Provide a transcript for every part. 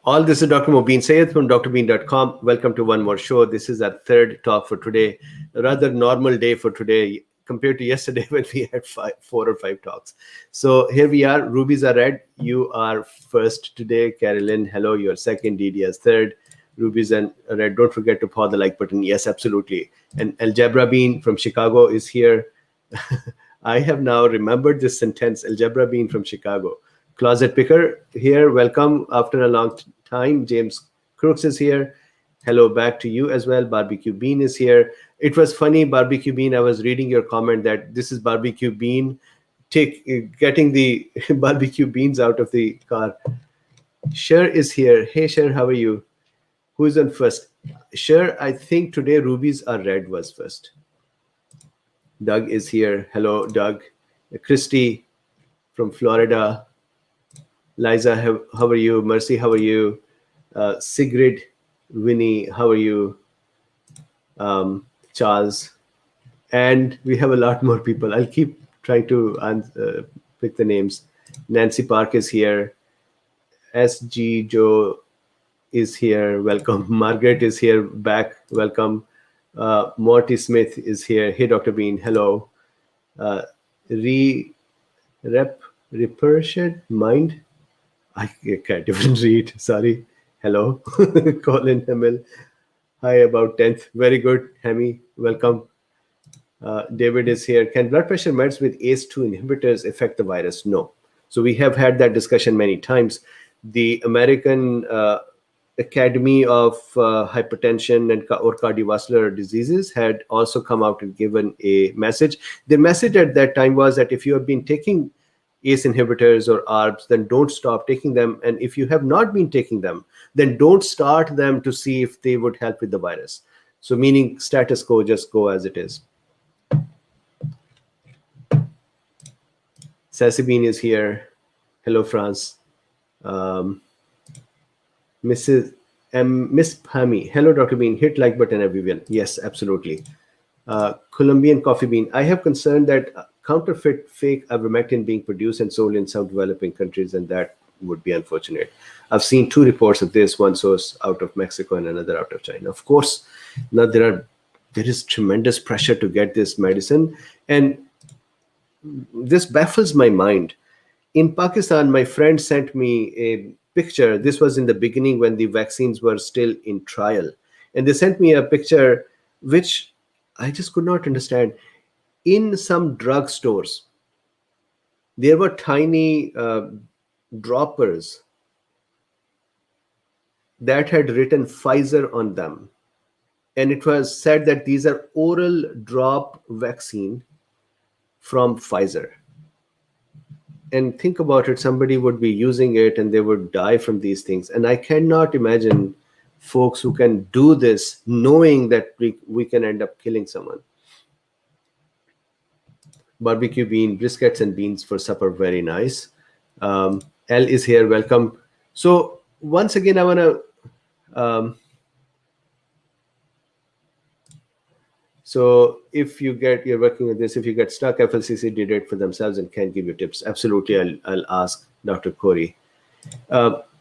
All this is Dr. Mobeen Sayed from drbeen.com. Welcome to one more show. This is our third talk for today. A rather normal day for today compared to yesterday when we had four or five talks. So here we are. Rubies are red. You are first today. Carolyn, hello. You're second. Didi is third. Rubies and red. Don't forget to paw the like button. Yes, absolutely. And Drbeen from Chicago is here. I have now remembered this sentence. Drbeen from Chicago. Closet Picker here. Welcome after a long time. James Crooks is here. Hello back to you as well. Barbecue Bean is here. It was funny, Barbecue Bean. I was reading your comment that this is Barbecue Bean getting the barbecue beans out of the car. Cher is here. Hey, Cher, how are you? Who's on first? Cher, I think today Rubies are red was first. Doug is here. Hello, Doug. Christy from Florida. Liza, how are you? Mercy, how are you? Sigrid, Winnie, how are you? Charles. And we have a lot more people. I'll keep trying to pick the names. Nancy Park is here. SG Joe is here. Welcome. Margaret is here back. Welcome. Morty Smith is here. Hey, Dr. Bean. Hello. Repertion Mind. I can't even read. Sorry. Hello. Colin Hamill. Hi, about 10th. Very good. Hammy, welcome. David is here. Can blood pressure meds with ACE2 inhibitors affect the virus? No. So we have had that discussion many times. The American Academy of Hypertension or Cardiovascular Diseases had also come out and given a message. The message at that time was that if you have been taking ACE inhibitors or ARBs, then don't stop taking them. And if you have not been taking them, then don't start them to see if they would help with the virus. So meaning status quo, just go as it is. Sassy Bean is here. Hello, France. Miss Pami. Hello, Dr. Bean. Hit like button, everyone. Yes, absolutely. Colombian Coffee Bean. I have concern that counterfeit fake ivermectin being produced and sold in some developing countries, and that would be unfortunate. I've seen two reports of this, one source out of Mexico and another out of China. Of course, now there is tremendous pressure to get this medicine, and this baffles my mind. In Pakistan, my friend sent me a picture. This was in the beginning when the vaccines were still in trial, and they sent me a picture which I just could not understand. In some drugstores, there were tiny droppers that had written Pfizer on them. And it was said that these are oral drop vaccine from Pfizer. And think about it, somebody would be using it and they would die from these things. And I cannot imagine folks who can do this knowing that we can end up killing someone. Barbecue bean, briskets and beans for supper, very nice. L is here, welcome. So once again, I want to, so if you're working with this, if you get stuck, FLCC did it for themselves and can give you tips. Absolutely, I'll ask Dr. Corey.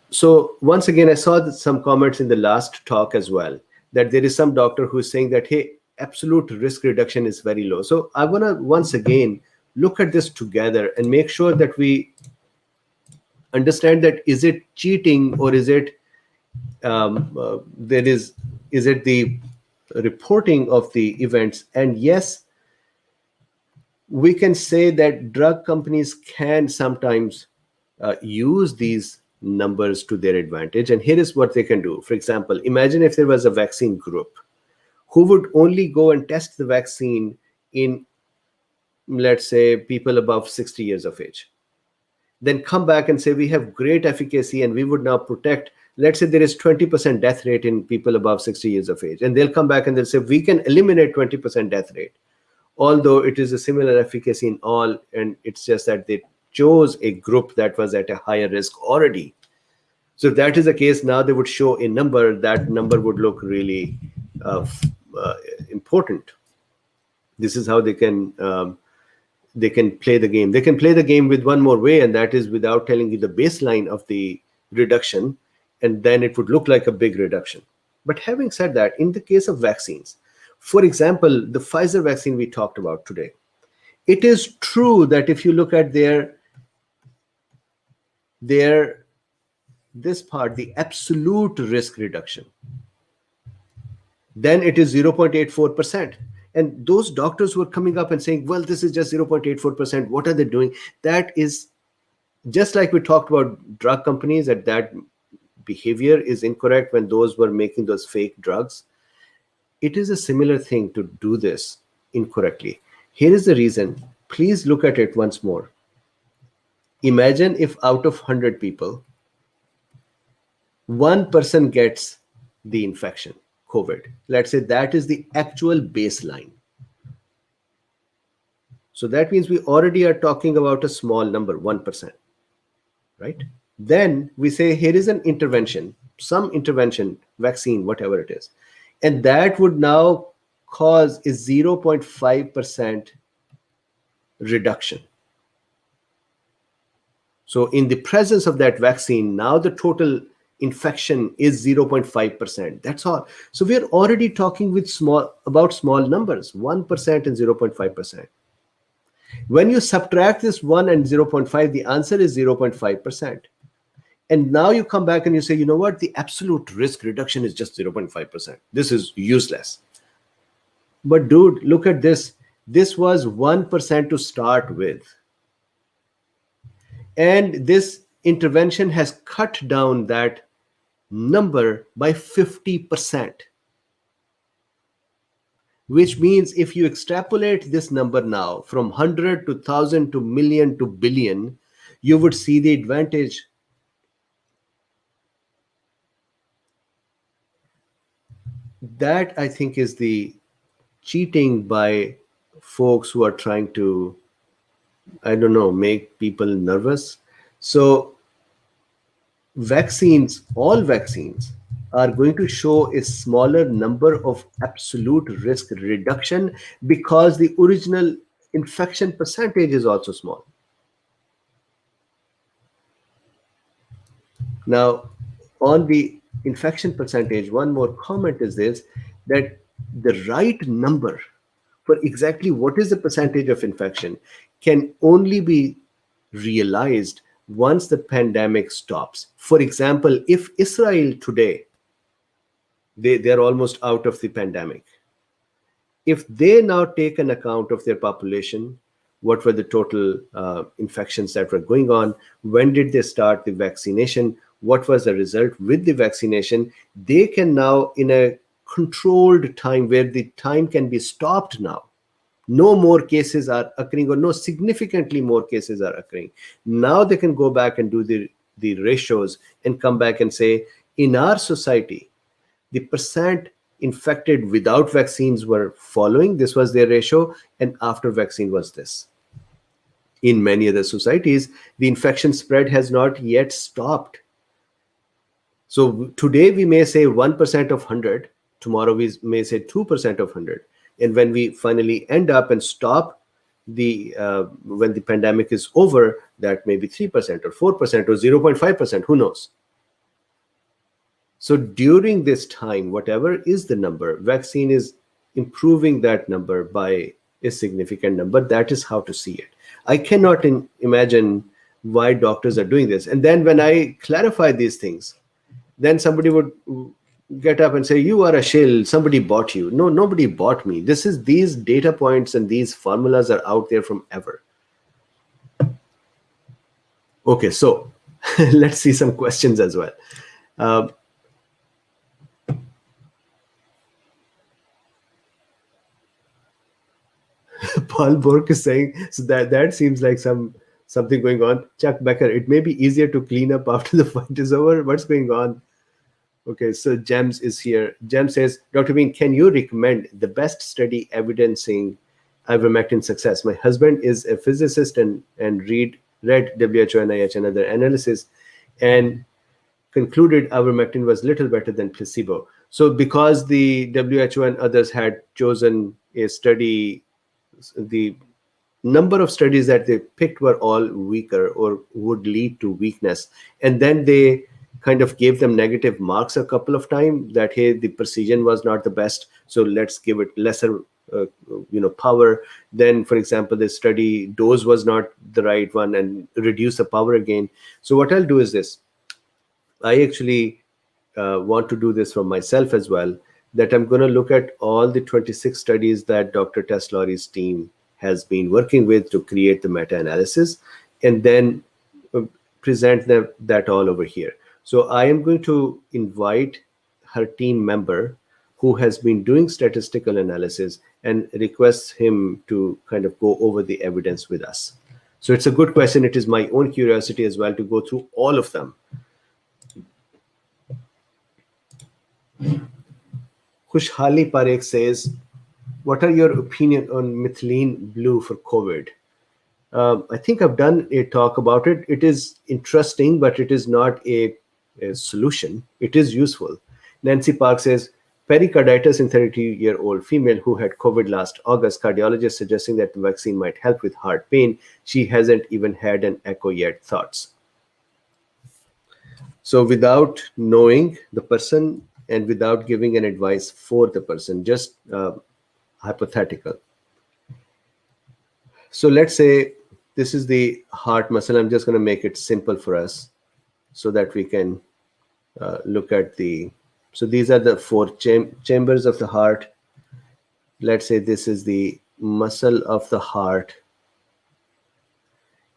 So once again, I saw some comments in the last talk as well, that there is some doctor who's saying that, hey, absolute risk reduction is very low. So I want to once again look at this together and make sure that we understand that is it cheating or is it is it the reporting of the events? And yes, we can say that drug companies can sometimes use these numbers to their advantage. And here is what they can do. For example, imagine if there was a vaccine group who would only go and test the vaccine in, let's say, people above 60 years of age. Then come back and say, we have great efficacy and we would now protect, let's say there is 20% death rate in people above 60 years of age. And they'll come back and they'll say, we can eliminate 20% death rate, although it is a similar efficacy in all. And it's just that they chose a group that was at a higher risk already. So if that is the case, now they would show a number, that number would look really important. This is how they can play the game. They can play the game with one more way, and that is without telling you the baseline of the reduction. and then it would look like a big reduction. But having said that, in the case of vaccines, for example, the Pfizer vaccine we talked about today, it is true that if you look at this part, the absolute risk reduction, then it is 0.84%. And those doctors who are coming up and saying, well, this is just 0.84%, what are they doing? That is just like we talked about drug companies, that behavior is incorrect when those were making those fake drugs. It is a similar thing to do this incorrectly. Here is the reason. Please look at it once more. Imagine if out of 100 people, one person gets the infection, COVID. Let's say that is the actual baseline. So that means we already are talking about a small number, 1%, right? Then we say, here is an intervention, some intervention, vaccine, whatever it is. And that would now cause a 0.5% reduction. So in the presence of that vaccine, now the total infection is 0.5%. That's all. So we're already talking about small numbers, 1% and 0.5%. When you subtract this 1 and 0.5, the answer is 0.5%. And now you come back and you say, you know what? The absolute risk reduction is just 0.5%. This is useless. But dude, look at this. This was 1% to start with. And this intervention has cut down that number by 50%. Which means if you extrapolate this number now from 100 to 1,000 to million to billion, you would see the advantage. That, I think, is the cheating by folks who are trying to, I don't know, make people nervous. So vaccines, all vaccines, are going to show a smaller number of absolute risk reduction because the original infection percentage is also small. Now, on the infection percentage, one more comment is this, that the right number for exactly what is the percentage of infection can only be realized once the pandemic stops. For example, if Israel today, they're almost out of the pandemic. If they now take an account of their population, what were the total infections that were going on, when did they start the vaccination, what was the result with the vaccination, they can now, in a controlled time where the time can be stopped now, no more cases are occurring or no significantly more cases are occurring. Now they can go back and do the ratios and come back and say, in our society, the percent infected without vaccines were following, this was their ratio, and after vaccine was this. In many other societies, the infection spread has not yet stopped. So today we may say 1% of 100, tomorrow we may say 2% of 100. And when we finally end up and stop when the pandemic is over, that may be 3% or 4% or 0.5%, who knows? So during this time, whatever is the number, vaccine is improving that number by a significant number. That is how to see it. I cannot imagine why doctors are doing this. And then when I clarify these things, then somebody would get up and say, you are a shill, somebody bought you. No, nobody bought me. These data points and these formulas are out there from ever. Okay, so let's see some questions as well. Paul Bork is saying, so that seems like something going on. Chuck Becker, it may be easier to clean up after the fight is over. What's going on? Okay, so James is here. James says, Dr. Bean, can you recommend the best study evidencing ivermectin success? My husband is a physicist and read WHO, NIH, and other analysis, and concluded ivermectin was little better than placebo. So because the WHO and others had chosen a study, the number of studies that they picked were all weaker or would lead to weakness. And then they kind of gave them negative marks a couple of times that, hey, the precision was not the best, so let's give it lesser power. Then, for example, the study dose was not the right one and reduce the power again. So what I'll do is this. I actually want to do this for myself as well, that I'm going to look at all the 26 studies that Dr. Teslori's team has been working with to create the meta-analysis, and then present that all over here. So I am going to invite her team member who has been doing statistical analysis and request him to kind of go over the evidence with us. So it's a good question. It is my own curiosity as well to go through all of them. Khushhali Parekh says, what are your opinion on methylene blue for COVID? I think I've done a talk about it. It is interesting, but it is not a solution. It is useful. Nancy Park says, pericarditis in 32-year-old female who had COVID last August. Cardiologist suggesting that the vaccine might help with heart pain. She hasn't even had an echo yet. Thoughts? So without knowing the person and without giving an advice for the person, just hypothetical. So let's say this is the heart muscle. I'm just going to make it simple for us so that we can look at the, so these are the four chambers of the heart. Let's say this is the muscle of the heart.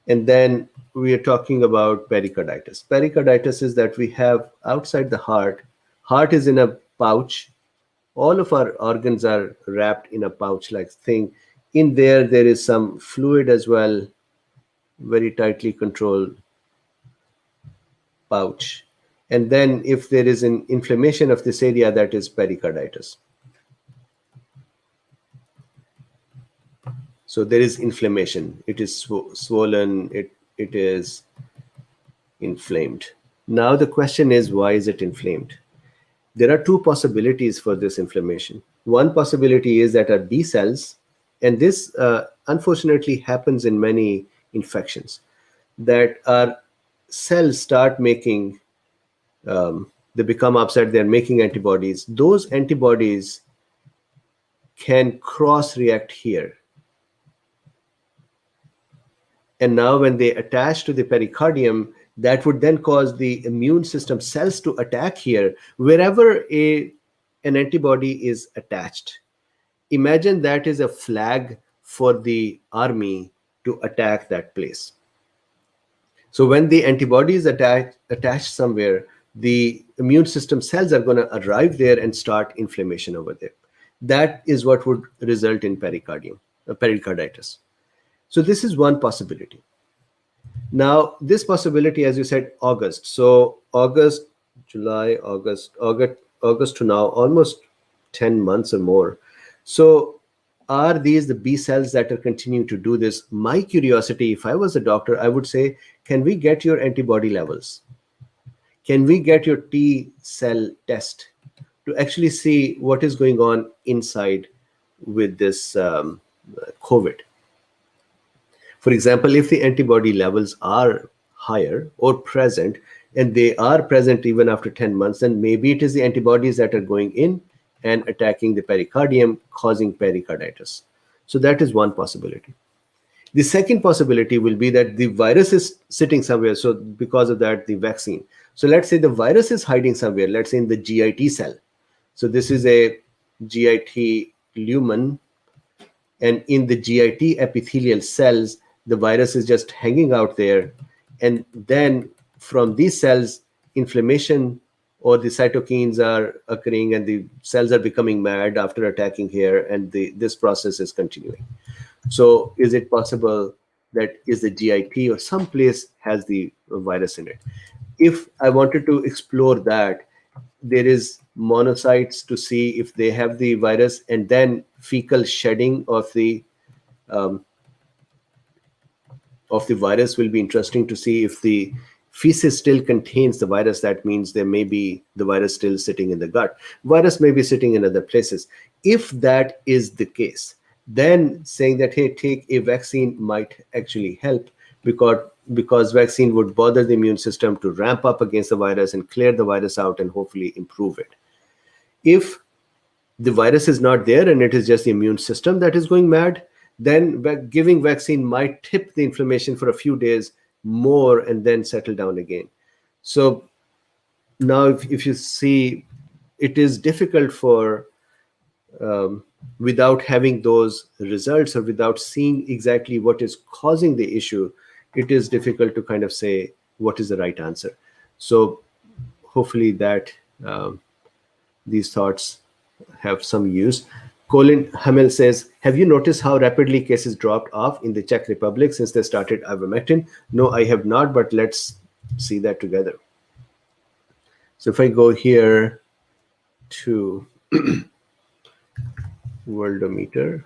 And then we are talking about pericarditis. Pericarditis is that we have outside the heart. Heart is in a pouch. All of our organs are wrapped in a pouch-like thing. In there is some fluid as well, very tightly controlled pouch. And then if there is an inflammation of this area, that is pericarditis. So there is inflammation. It is swollen. It is inflamed. Now the question is, why is it inflamed? There are two possibilities for this inflammation. One possibility is that our B cells, and this unfortunately happens in many infections, that our cells start making, they become upset, they're making antibodies. Those antibodies can cross-react here. And now when they attach to the pericardium, that would then cause the immune system cells to attack here wherever an antibody is attached. Imagine that is a flag for the army to attack that place. So when the antibody is attached somewhere, the immune system cells are going to arrive there and start inflammation over there. That is what would result in pericarditis. So this is one possibility. Now, this possibility, as you said, August. So August, July, August to now, almost 10 months or more. So are these the B cells that are continuing to do this? My curiosity, if I was a doctor, I would say, can we get your antibody levels? Can we get your T cell test to actually see what is going on inside with this COVID? For example, if the antibody levels are higher or present, and they are present even after 10 months, then maybe it is the antibodies that are going in and attacking the pericardium, causing pericarditis. So that is one possibility. The second possibility will be that the virus is sitting somewhere. So because of that, the vaccine. So let's say the virus is hiding somewhere, let's say in the GIT cell. So this is a GIT lumen. And in the GIT epithelial cells, the virus is just hanging out there. And then from these cells, inflammation or the cytokines are occurring and the cells are becoming mad after attacking here. And this process is continuing. So is it possible that is the GIT or some place has the virus in it? If I wanted to explore that, there is monocytes to see if they have the virus, and then fecal shedding of the virus will be interesting to see if the feces still contains the virus. That means there may be the virus still sitting in the gut. Virus may be sitting in other places. If that is the case, then saying that, hey, take a vaccine might actually help, because vaccine would bother the immune system to ramp up against the virus and clear the virus out and hopefully improve it. If the virus is not there and it is just the immune system that is going mad, then giving vaccine might tip the inflammation for a few days more and then settle down again. So now if you see, it is difficult for without having those results or without seeing exactly what is causing the issue, it is difficult to kind of say what is the right answer. So hopefully that these thoughts have some use. Colin Hamel says, have you noticed how rapidly cases dropped off in the Czech Republic since they started ivermectin? No, I have not, but let's see that together. So if I go here to Worldometer,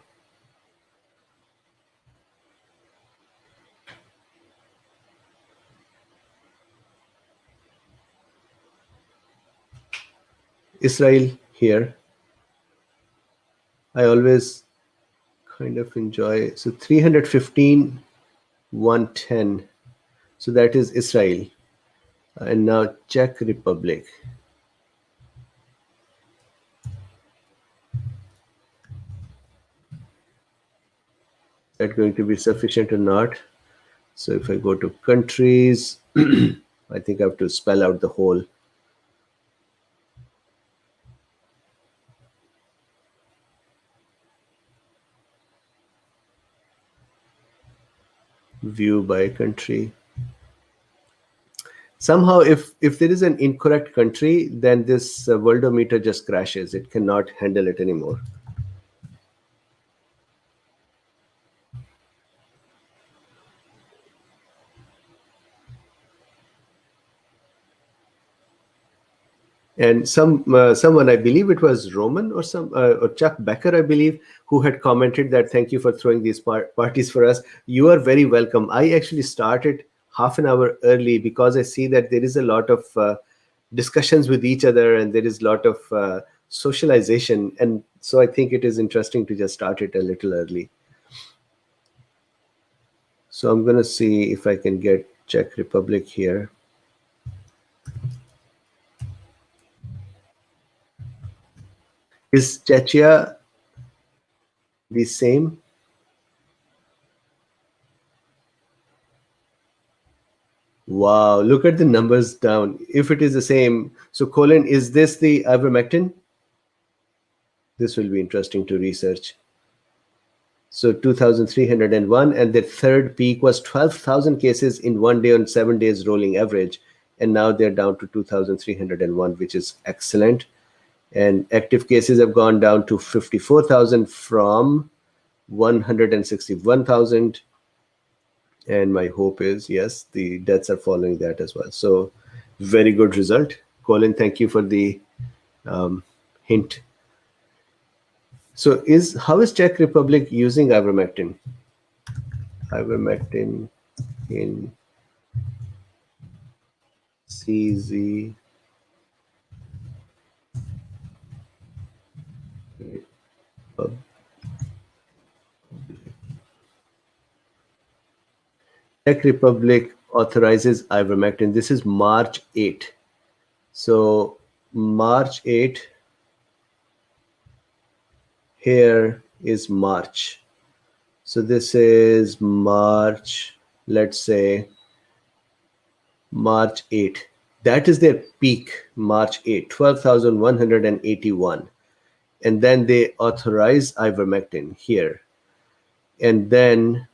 Israel here, I always kind of enjoy. So 315, 110. So that is Israel. And now Czech Republic. Is that going to be sufficient or not? So if I go to countries, I think I have to spell out the whole. View by country. Somehow, if there is an incorrect country, then this worldometer just crashes. It cannot handle it anymore. And someone, I believe it was Roman or or Chuck Becker, I believe, who had commented that thank you for throwing these parties for us. You are very welcome. I actually started half an hour early because I see that there is a lot of discussions with each other and there is a lot of socialization. And so I think it is interesting to just start it a little early. So I'm going to see if I can get Czech Republic here. Is Czechia the same? Wow, look at the numbers down. If it is the same, so Colin, is this the ivermectin? This will be interesting to research. So 2,301, and the third peak was 12,000 cases in 1 day on 7 days rolling average. And now they're down to 2,301, which is excellent. And active cases have gone down to 54,000 from 161,000. And my hope is, yes, the deaths are following that as well. So very good result. Colin, thank you for the hint. So how is Czech Republic using ivermectin? Ivermectin in CZ. Czech Republic authorizes ivermectin. This is March 8. So March 8, here is March. So this is March, let's say March 8. That is their peak, March 8, 12,181. And then they authorize ivermectin here. And then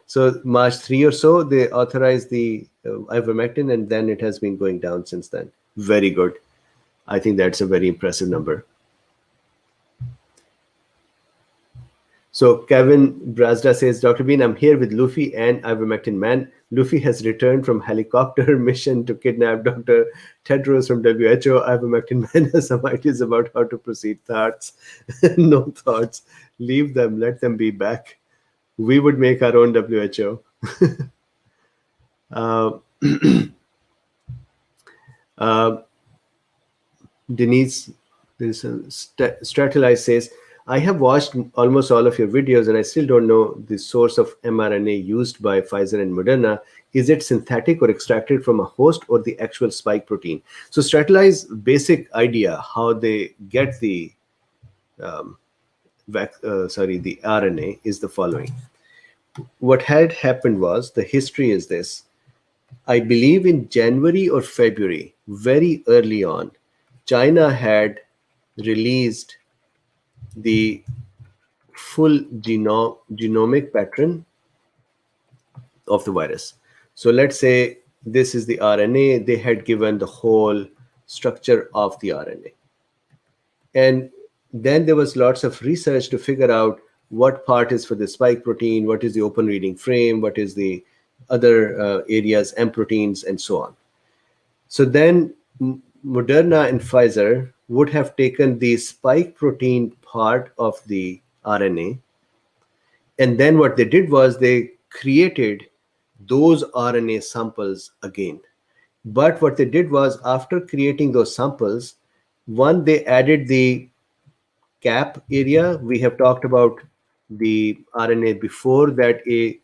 so March 3 or so, they authorized the ivermectin, and then it has been going down since then. Very good. I think that's a very impressive number. So Kevin Brazda says, Dr. Bean, I'm here with Luffy and ivermectin man. Luffy has returned from helicopter mission to kidnap Dr. Tedros from WHO. Ivermectin man has some ideas about how to proceed. Thoughts? No thoughts. Leave them. Let them be back. We would make our own WHO. Denise, there's a Stratilize says, I have watched almost all of your videos, and I still don't know the source of mRNA used by Pfizer and Moderna. Is it synthetic or extracted from a host or the actual spike protein? So Stratily's basic idea how they get the um, the RNA is the following. What had happened was, the history is this. I believe in January or February, very early on, China had released the full genomic pattern of the virus. So let's say this is the RNA, they had given the whole structure of the RNA. And then there was lots of research to figure out what part is for the spike protein, what is the open reading frame, what is the other areas, M proteins, and so on. So then Moderna and Pfizer would have taken the spike protein part of the RNA. And then what they did was they created those RNA samples again. But what they did was, after creating those samples, one, they added the cap area. We have talked about the RNA before, that a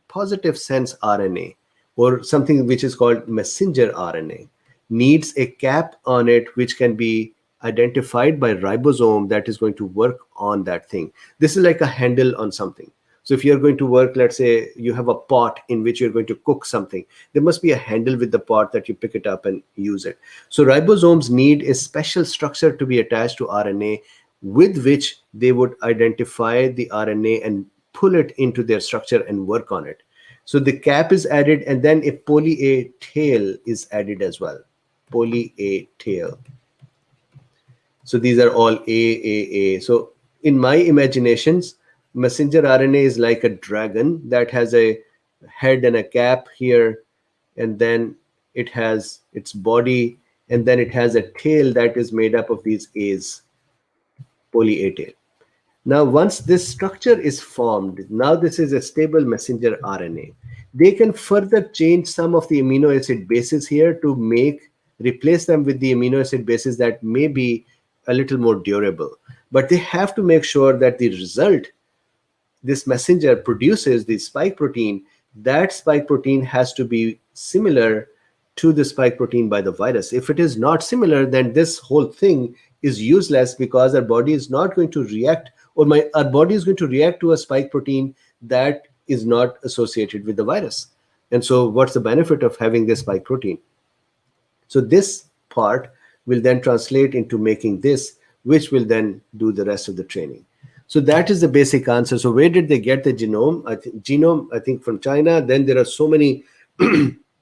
positive sense RNA, or something which is called messenger RNA, needs a cap on it which can be identified by ribosome that is going to work on that thing. This is like a handle on something. So if you're going to work, let's say you have a pot in which you're going to cook something, there must be a handle with the pot that you pick it up and use it. So ribosomes need a special structure to be attached to RNA with which they would identify the RNA and pull it into their structure and work on it. So the cap is added, and then a poly A tail is added as well. Poly A tail. So these are all A. So in my imaginations, messenger RNA is like a dragon that has a head and a cap here, and then it has its body, and then it has a tail that is made up of these A's, poly A tail. Now, once this structure is formed, now this is a stable messenger RNA. They can further change some of the amino acid bases here to replace them with the amino acid bases that may be a little more durable. But they have to make sure that the result this messenger produces, the spike protein, that spike protein has to be similar to the spike protein by the virus. If it is not similar, then this whole thing is useless, because our body is not going to react, or our body is going to react to a spike protein that is not associated with the virus. And so what's the benefit of having this spike protein? So this part will then translate into making this, which will then do the rest of the training. So that is the basic answer. So where did they get the genome? I think from China. Then there are so many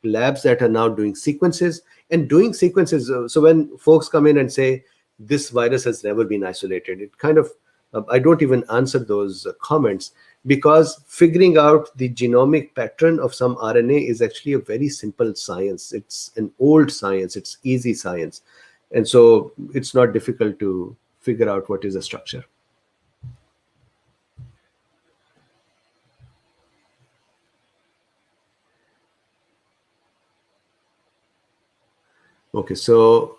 labs that are now doing sequences and doing sequences. So when folks come in and say this virus has never been isolated, it kind of, I don't even answer those comments, because figuring out the genomic pattern of some RNA is actually a very simple science. It's an old science. It's easy science. And so it's not difficult to figure out what is the structure. Okay, so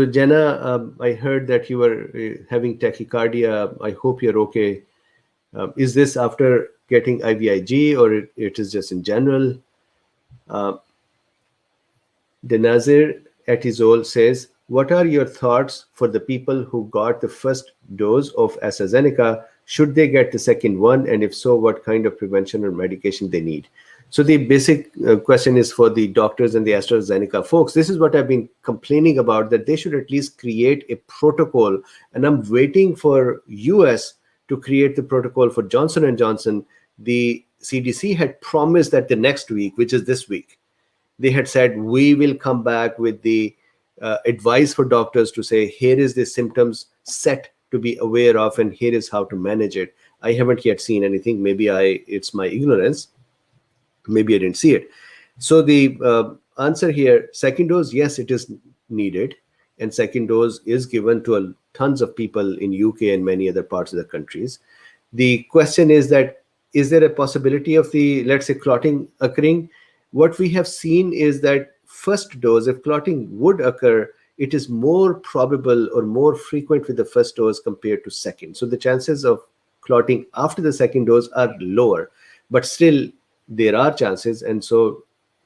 Jenna, I heard that you were having tachycardia. I hope you're okay. Is this after getting IVIG, or it is just in general? Denazir Atizol says, what are your thoughts for the people who got the first dose of AstraZeneca? Should they get the second one? And if so, what kind of prevention or medication they need? So the basic question is for the doctors and the AstraZeneca folks. This is what I've been complaining about, that they should at least create a protocol. And I'm waiting for US to create the protocol for Johnson & Johnson. The CDC had promised that the next week, which is this week, they had said, we will come back with the advice for doctors to say, here is the symptoms set to be aware of, and here is how to manage it. I haven't yet seen anything. Maybe it's my ignorance. Maybe I didn't see it. So the answer here, second dose, yes, it is needed. And second dose is given to tons of people in UK and many other parts of the countries. The question is that, is there a possibility of the, let's say, clotting occurring? What we have seen is that first dose, if clotting would occur, it is more probable or more frequent with the first dose compared to second. So the chances of clotting after the second dose are lower, but still there are chances. And so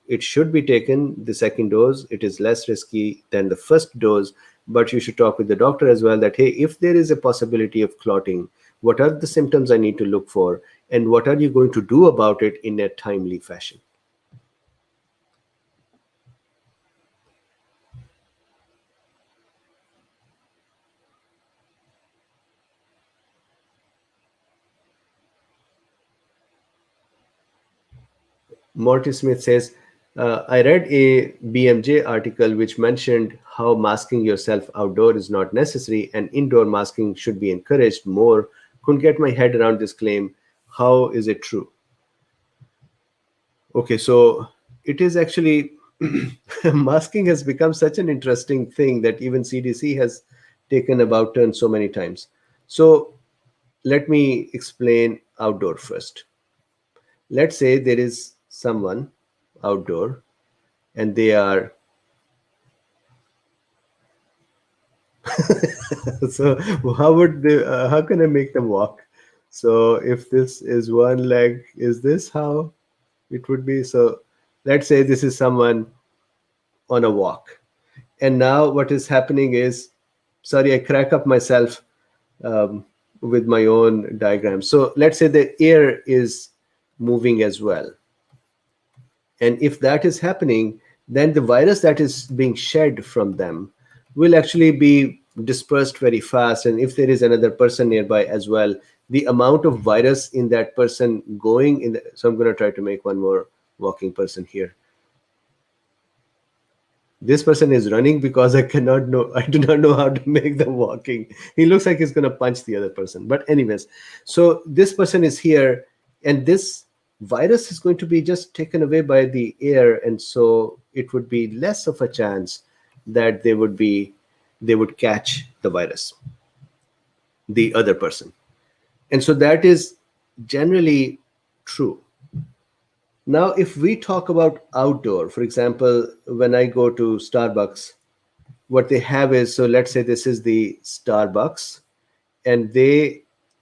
it should be taken, the second dose. It is less risky than the first dose, but you should talk with the doctor as well that, hey, if there is a possibility of clotting, what are the symptoms I need to look for, and what are you going to do about it in a timely fashion? Morty Smith says, I read a BMJ article which mentioned how masking yourself outdoor is not necessary and indoor masking should be encouraged more. Couldn't get my head around this claim. How is it true? Okay, so it is actually masking has become such an interesting thing that even CDC has taken about turn so many times. So let me explain outdoor first. Let's say there is someone outdoor and they are so how can I make them walk? So if this is one leg, is this how it would be? So let's say this is someone on a walk, and now what is happening is, sorry, I crack up myself um, with my own diagram. So let's say the air is moving as well, and if that is happening, then the virus that is being shed from them will actually be dispersed very fast. And if there is another person nearby as well, the amount of virus in that person going in so I'm going to try to make one more walking person here. This person is running because I do not know how to make them walking. He looks like he's going to punch the other person. But anyways, so this person is here, and this virus is going to be just taken away by the air. And so it would be less of a chance that they would catch the virus, the other person. And so that is generally true. Now, if we talk about outdoor, for example, when I go to Starbucks, what they have is, so let's say this is the Starbucks, and they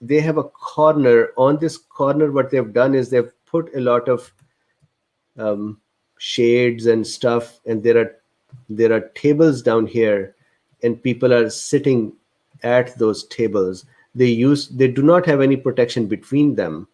have a corner. On this corner, what they've done is they've put a lot of um, shades and stuff, and there are tables down here, and people are sitting at those tables. They do not have any protection between them,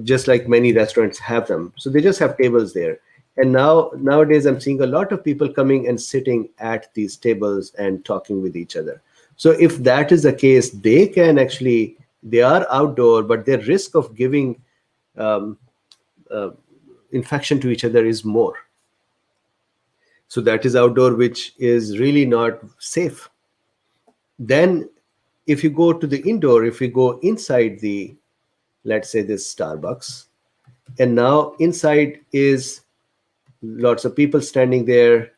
just like many restaurants have them. So they just have tables there. And nowadays, I'm seeing a lot of people coming and sitting at these tables and talking with each other. So if that is the case, they are outdoor, but their risk of giving um, uh, infection to each other is more. So that is outdoor, which is really not safe. Then if you go to the indoor, if we go inside the, let's say this Starbucks, and now inside is lots of people standing there,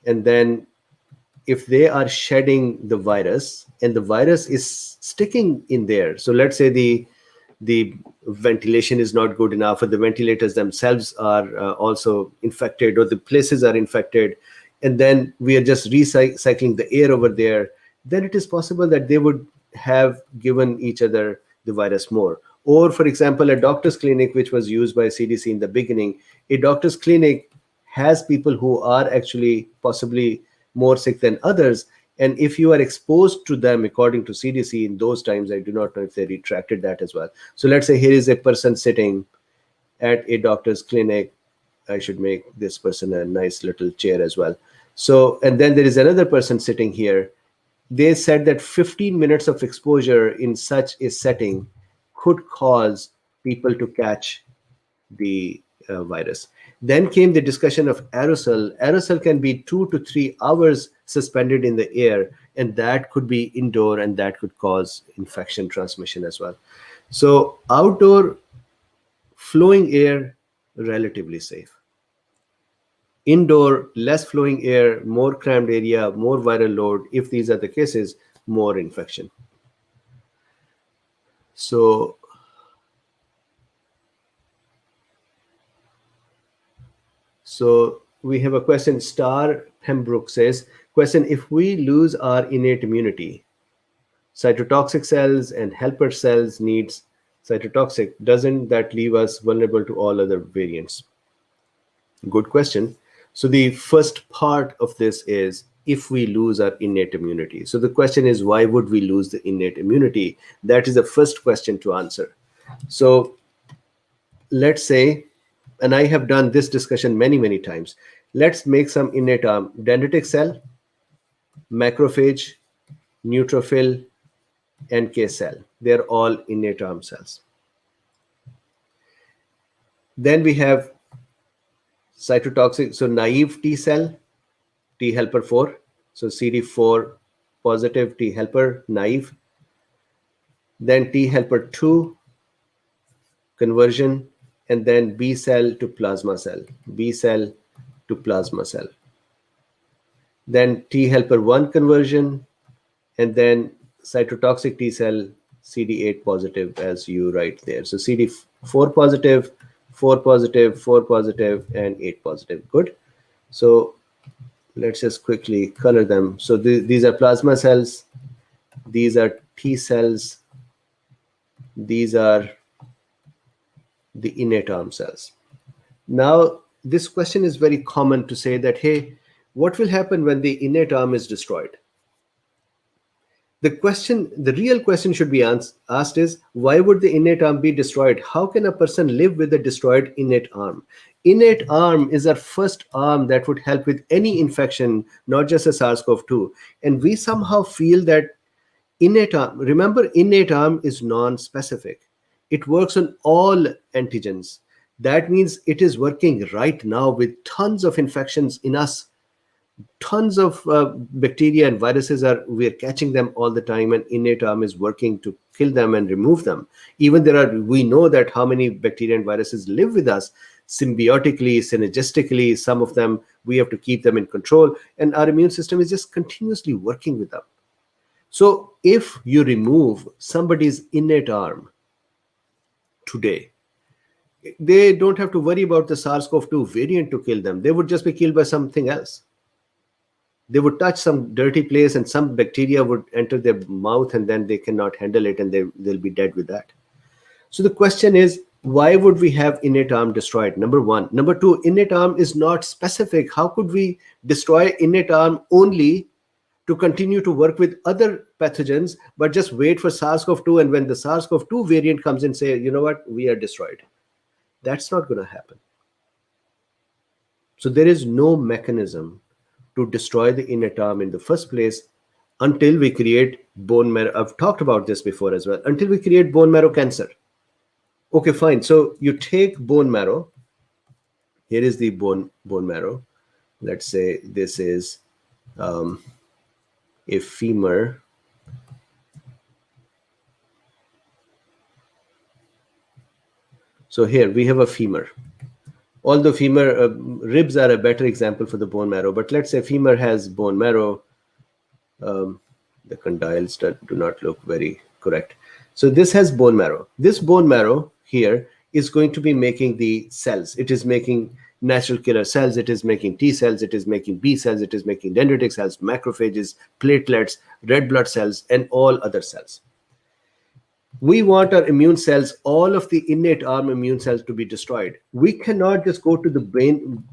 and then if they are shedding the virus and the virus is sticking in there, so let's say the ventilation is not good enough, or the ventilators themselves are also infected, or the places are infected, and then we are just recycling the air over there, then it is possible that they would have given each other the virus more. Or for example, a doctor's clinic, which was used by CDC in the beginning, a doctor's clinic has people who are actually possibly more sick than others. And if you are exposed to them, according to CDC in those times, I do not know if they retracted that as well. So let's say here is a person sitting at a doctor's clinic. I should make this person a nice little chair as well. So, and then there is another person sitting here. They said that 15 minutes of exposure in such a setting could cause people to catch the virus. Then came the discussion of aerosol. Aerosol can be 2 to 3 hours suspended in the air, and that could be indoor, and that could cause infection transmission as well. So outdoor flowing air, relatively safe. Indoor, less flowing air, more crammed area, more viral load. If these are the cases, more infection. So so we have a question. Star Pembroke says, question, if we lose our innate immunity, cytotoxic cells and helper cells needs cytotoxic, doesn't that leave us vulnerable to all other variants? Good question. So the first part of this is, if we lose our innate immunity. So the question is, why would we lose the innate immunity? That is the first question to answer. So let's say, and I have done this discussion many, many times. Let's make some innate dendritic cell, macrophage, neutrophil, NK cell. They're all innate cells. Then we have cytotoxic, so naive T cell, T helper 4. So CD4 positive T helper, naive. Then T helper 2 conversion, and then B cell to plasma cell, B cell to plasma cell. Then T helper 1 conversion, and then cytotoxic T cell, CD8 positive, as you write there. So CD4 positive, 4 positive, 4 positive, and 8 positive. Good. So let's just quickly color them. So these are plasma cells, these are T cells, these are the innate cells. Now, this question is very common to say that, hey, what will happen when the innate is destroyed? The real question should be asked is, why would the innate be destroyed? How can a person live with a destroyed innate arm? Innate arm is our first arm that would help with any infection, not just a SARS-CoV-2. And we somehow feel that innate arm, remember, innate arm is non-specific. It works on all antigens. That means it is working right now with tons of infections in us. Tons of bacteria and viruses we are catching them all the time, and innate is working to kill them and remove them. Even we know that how many bacteria and viruses live with us symbiotically, synergistically. Some of them, we have to keep them in control, and our immune system is just continuously working with them. So if you remove somebody's innate arm today, they don't have to worry about the SARS-CoV-2 variant to kill them. They would just be killed by something else. They would touch some dirty place and some bacteria would enter their mouth, and then they cannot handle it, and they'll be dead with that. So the question is, why would we have innate arm destroyed? Number one. Number two, innate arm is not specific. How could we destroy innate arm only to continue to work with other pathogens, but just wait for SARS-CoV-2, and when the SARS-CoV-2 variant comes in, say, you know what, we are destroyed? That's not going to happen. So there is no mechanism to destroy the innate arm in the first place until we create bone marrow. I've talked about this before as well. Until we create bone marrow cancer. Okay, fine. So you take bone marrow. Here is the bone marrow. Let's say this is a femur. So here we have a femur. Although femur, ribs are a better example for the bone marrow, but let's say femur has bone marrow. The condyles do not look very correct. So this has bone marrow. This bone marrow here is going to be making the cells. It is making natural killer cells. It is making T cells. It is making B cells. It is making dendritic cells, macrophages, platelets, red blood cells, and all other cells. We want our immune cells, all of the innate arm immune cells, to be destroyed. We cannot just go to the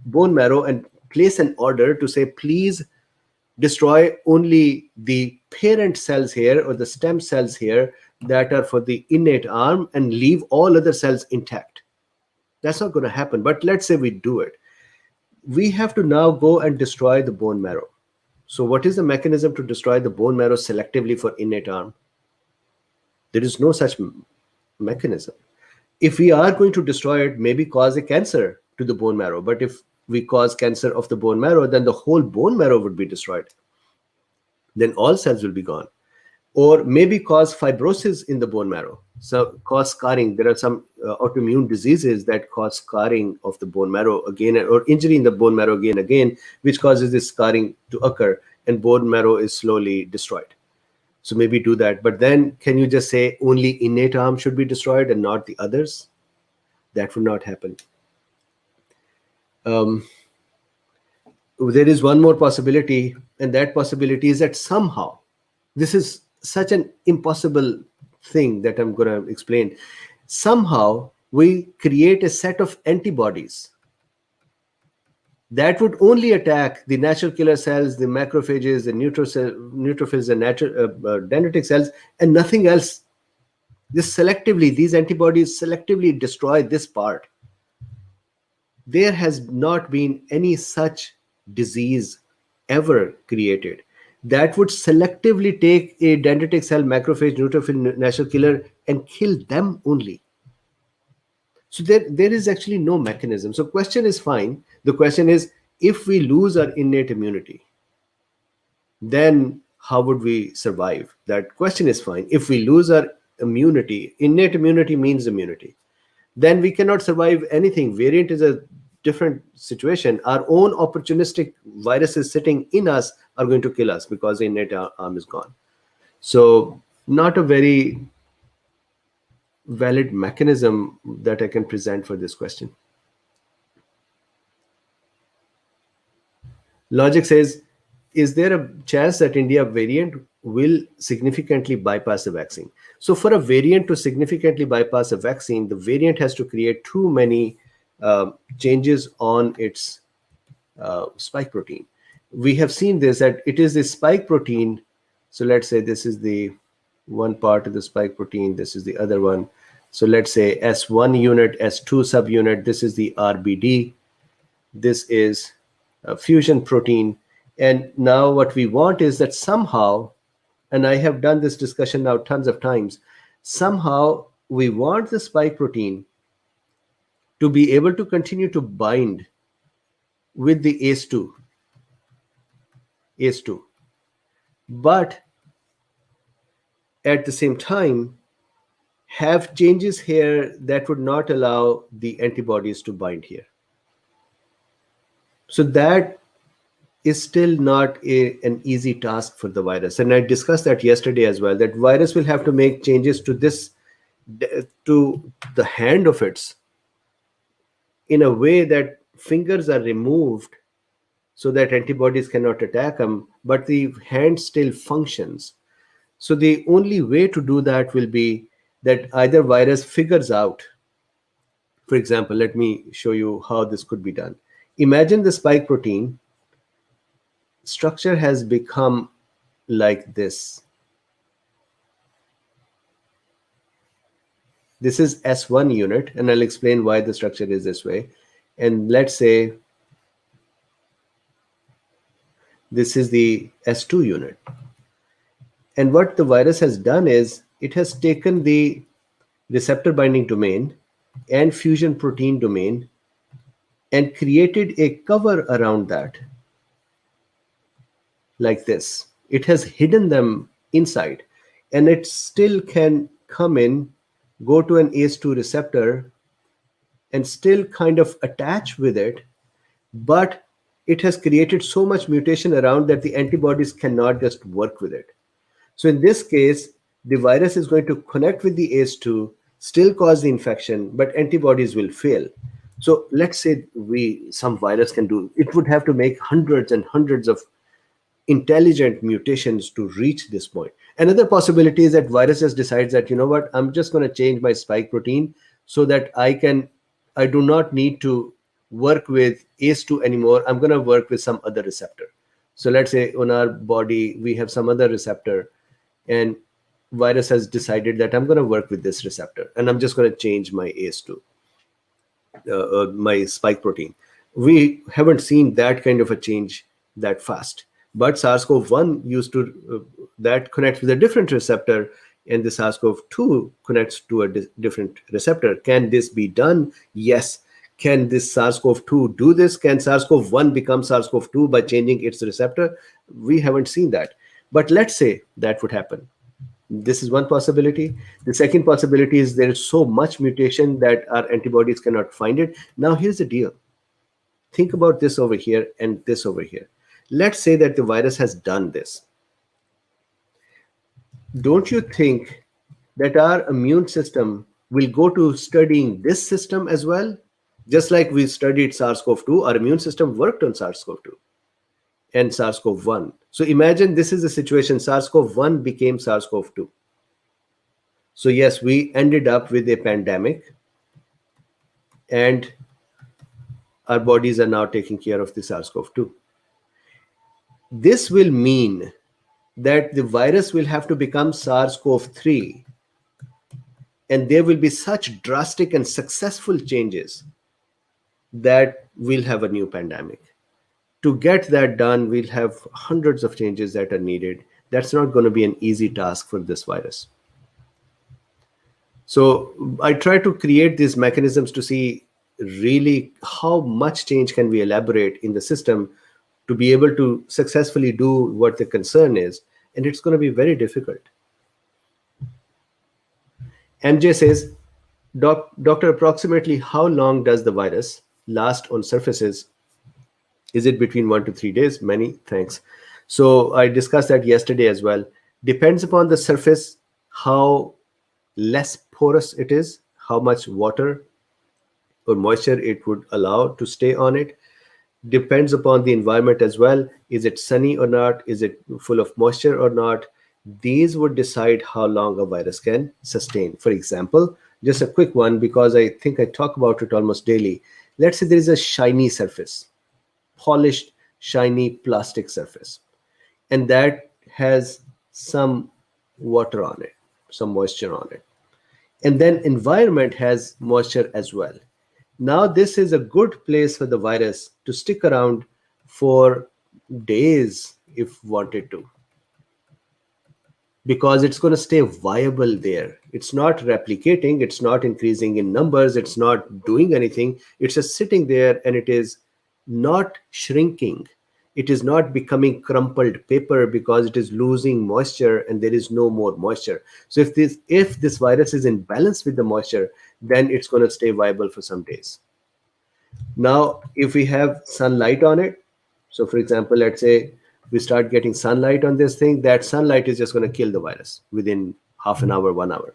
bone marrow and place an order to say, please destroy only the parent cells here or the stem cells here that are for the innate arm and leave all other cells intact. That's not going to happen. But let's say we do it. We have to now go and destroy the bone marrow. So what is the mechanism to destroy the bone marrow selectively for innate arm? There is no such mechanism. If we are going to destroy it, maybe cause a cancer to the bone marrow. But if we cause cancer of the bone marrow, then the whole bone marrow would be destroyed. Then all cells will be gone. Or maybe cause fibrosis in the bone marrow. So cause scarring. There are some autoimmune diseases that cause scarring of the bone marrow again, or injury in the bone marrow again, which causes this scarring to occur, and bone marrow is slowly destroyed. So maybe do that. But then can you just say only innate arm should be destroyed and not the others? That would not happen. there is one more possibility, and that possibility is that somehow, this is such an impossible thing that I'm going to explain. Somehow, we create a set of antibodies that would only attack the natural killer cells, the macrophages, the neutrophils, the natural dendritic cells, and nothing else. These antibodies selectively destroy this part. There has not been any such disease ever created that would selectively take a dendritic cell, macrophage, neutrophil, natural killer and kill them only. So there is actually no mechanism. So question is fine. The question is, if we lose our innate immunity, then how would we survive? That question is fine. If we lose our immunity, innate immunity means immunity, then we cannot survive anything. Variant is a different situation. Our own opportunistic viruses sitting in us are going to kill us because the innate arm is gone. So not a very valid mechanism that I can present for this question. Logic says, is there a chance that India variant will significantly bypass the vaccine? So for a variant to significantly bypass a vaccine, the variant has to create too many changes on its spike protein. We have seen this, that it is the spike protein. So let's say this is the one part of the spike protein, this is the other one. So let's say S1 unit, S2 subunit, this is the RBD, this is a fusion protein. And now what we want is that somehow, and I have done this discussion now tons of times, somehow we want the spike protein to be able to continue to bind with the ACE2, but at the same time have changes here that would not allow the antibodies to bind here. So that is still not an easy task for the virus. And I discussed that yesterday as well, that virus will have to make changes to this, to the hand of its, in a way that fingers are removed so that antibodies cannot attack them, but the hand still functions. So the only way to do that will be that either virus figures out. For example, let me show you how this could be done. Imagine the spike protein structure has become like this. This is S1 unit, and I'll explain why the structure is this way. And let's say this is the S2 unit. And what the virus has done is it has taken the receptor binding domain and fusion protein domain and created a cover around that, like this. It has hidden them inside, and it still can come in, go to an ACE2 receptor and still kind of attach with it, but it has created so much mutation around that the antibodies cannot just work with it. So in this case, the virus is going to connect with the ACE2, still cause the infection, but antibodies will fail. So let's say some virus can do, it would have to make hundreds and hundreds of intelligent mutations to reach this point. Another possibility is that virus just decides that, you know what, I'm just going to change my spike protein so that I do not need to work with ACE2 anymore. I'm going to work with some other receptor. So let's say on our body, we have some other receptor, and virus has decided that I'm going to work with this receptor, and I'm just going to change my ACE2, my spike protein. We haven't seen that kind of a change that fast. But SARS-CoV-1 used to, that connects with a different receptor, and the SARS-CoV-2 connects to a different receptor. Can this be done? Yes. Can this SARS-CoV-2 do this? Can SARS-CoV-1 become SARS-CoV-2 by changing its receptor? We haven't seen that. But let's say that would happen. This is one possibility. The second possibility is there is so much mutation that our antibodies cannot find it. Now, here's the deal. Think about this over here and this over here. Let's say that the virus has done this. Don't you think that our immune system will go to studying this system as well? Just like we studied SARS-CoV-2, our immune system worked on SARS-CoV-2. and SARS-CoV-1. So imagine this is the situation. SARS-CoV-1 became SARS-CoV-2. So yes, we ended up with a pandemic, and our bodies are now taking care of the SARS-CoV-2. This will mean that the virus will have to become SARS-CoV-3, and there will be such drastic and successful changes that we'll have a new pandemic. To get that done, we'll have hundreds of changes that are needed. That's not going to be an easy task for this virus. So I try to create these mechanisms to see really how much change can we elaborate in the system to be able to successfully do what the concern is. And it's going to be very difficult. MJ says, Doctor, approximately how long does the virus last on surfaces? Is it between 1 to 3 days? Many thanks. So I discussed that yesterday as well. Depends upon the surface, how less porous it is, how much water or moisture it would allow to stay on it. Depends upon the environment as well. Is it sunny or not? Is it full of moisture or not? These would decide how long a virus can sustain. For example, just a quick one, because I think I talk about it almost daily. Let's say there is a shiny surface, polished, shiny plastic surface, and that has some water on it, some moisture on it. And then environment has moisture as well. Now this is a good place for the virus to stick around for days if wanted to, because it's going to stay viable there. It's not replicating, it's not increasing in numbers, it's not doing anything. It's just sitting there, and it is not shrinking. It is not becoming crumpled paper because it is losing moisture and there is no more moisture. So if this virus is in balance with the moisture, then it's going to stay viable for some days. Now, if we have sunlight on it, so for example, let's say we start getting sunlight on this thing, that sunlight is just going to kill the virus within half an hour, 1 hour.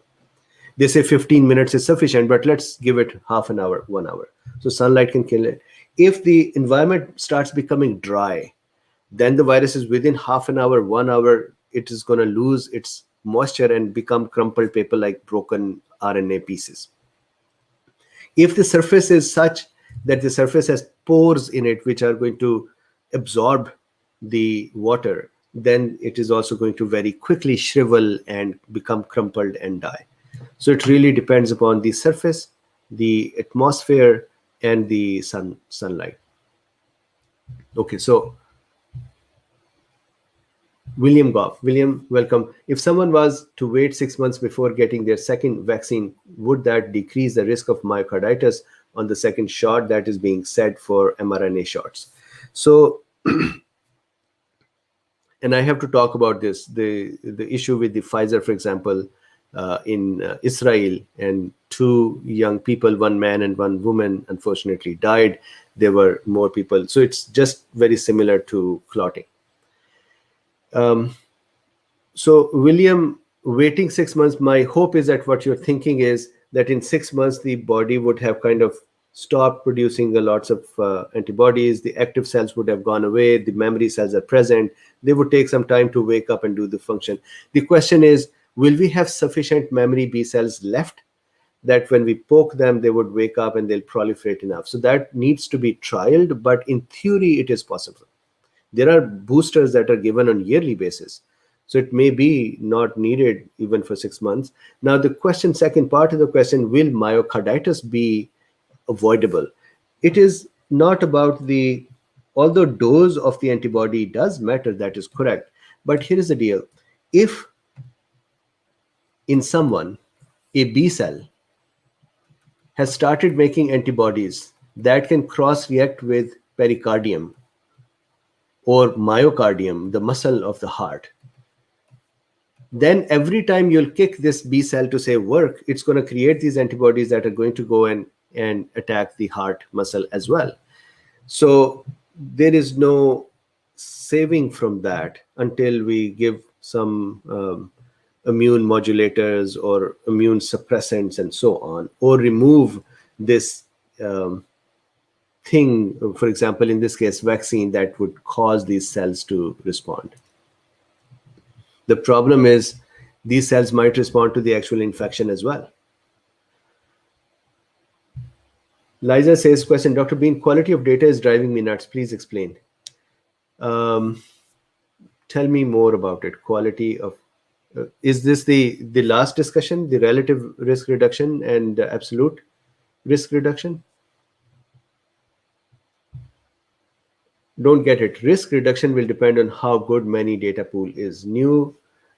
They say 15 minutes is sufficient, but let's give it half an hour, 1 hour. So sunlight can kill it. If the environment starts becoming dry, then the virus is within half an hour, 1 hour, it is going to lose its moisture and become crumpled paper like broken RNA pieces. If the surface is such that the surface has pores in it which are going to absorb the water, then it is also going to very quickly shrivel and become crumpled and die. So it really depends upon the surface, the atmosphere, and the sunlight. Okay, so William Goff. William, welcome. If someone was to wait 6 months before getting their second vaccine, would that decrease the risk of myocarditis on the second shot that is being said for mRNA shots? So, and I have to talk about this, the issue with the Pfizer, for example, in Israel, and 2 young people, 1 man and 1 woman, unfortunately died. There were more people. So it's just very similar to clotting. So William, waiting 6 months, my hope is that what you're thinking is that in 6 months, the body would have kind of stopped producing lots of antibodies. The active cells would have gone away. The memory cells are present. They would take some time to wake up and do the function. The question is, will we have sufficient memory B cells left that when we poke them, they would wake up and they'll proliferate enough? So that needs to be trialed, but in theory, it is possible. There are boosters that are given on yearly basis. So it may be not needed even for 6 months. Now, the question, second part of the question, will myocarditis be avoidable? It is not about although dose of the antibody does matter, that is correct. But here is the deal. If in someone, a B cell has started making antibodies that can cross-react with pericardium or myocardium, the muscle of the heart, then every time you'll kick this B cell to say work, it's going to create these antibodies that are going to go and attack the heart muscle as well. So there is no saving from that until we give some immune modulators or immune suppressants and so on, or remove this thing, for example, in this case, vaccine, that would cause these cells to respond. The problem is these cells might respond to the actual infection as well. Liza says, question, Dr. Bean, quality of data is driving me nuts. Please explain. Tell me more about it. Quality of, is this the last discussion, the relative risk reduction and absolute risk reduction? Don't get it. Risk reduction will depend on how good many data pool is. New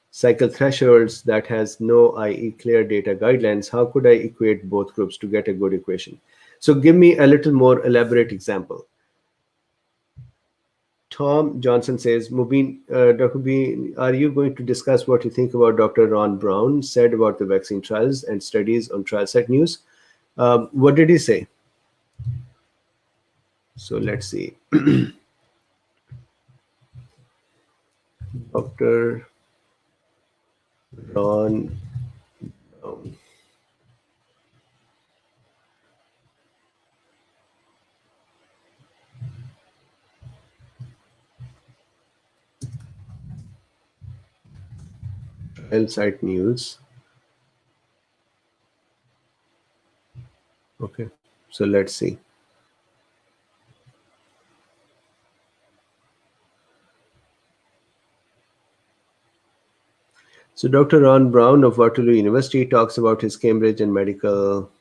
cycle thresholds that has no, i.e. clear data guidelines. How could I equate both groups to get a good equation? So give me a little more elaborate example. Tom Johnson says, Dr. Bean, are you going to discuss what you think about Dr. Ron Brown said about the vaccine trials and studies on trial site news? What did he say? So let's see. Dr. Ron Brown. Trial site news. Okay, so let's see. So Dr. Ron Brown of Waterloo University talks about his Cambridge and medical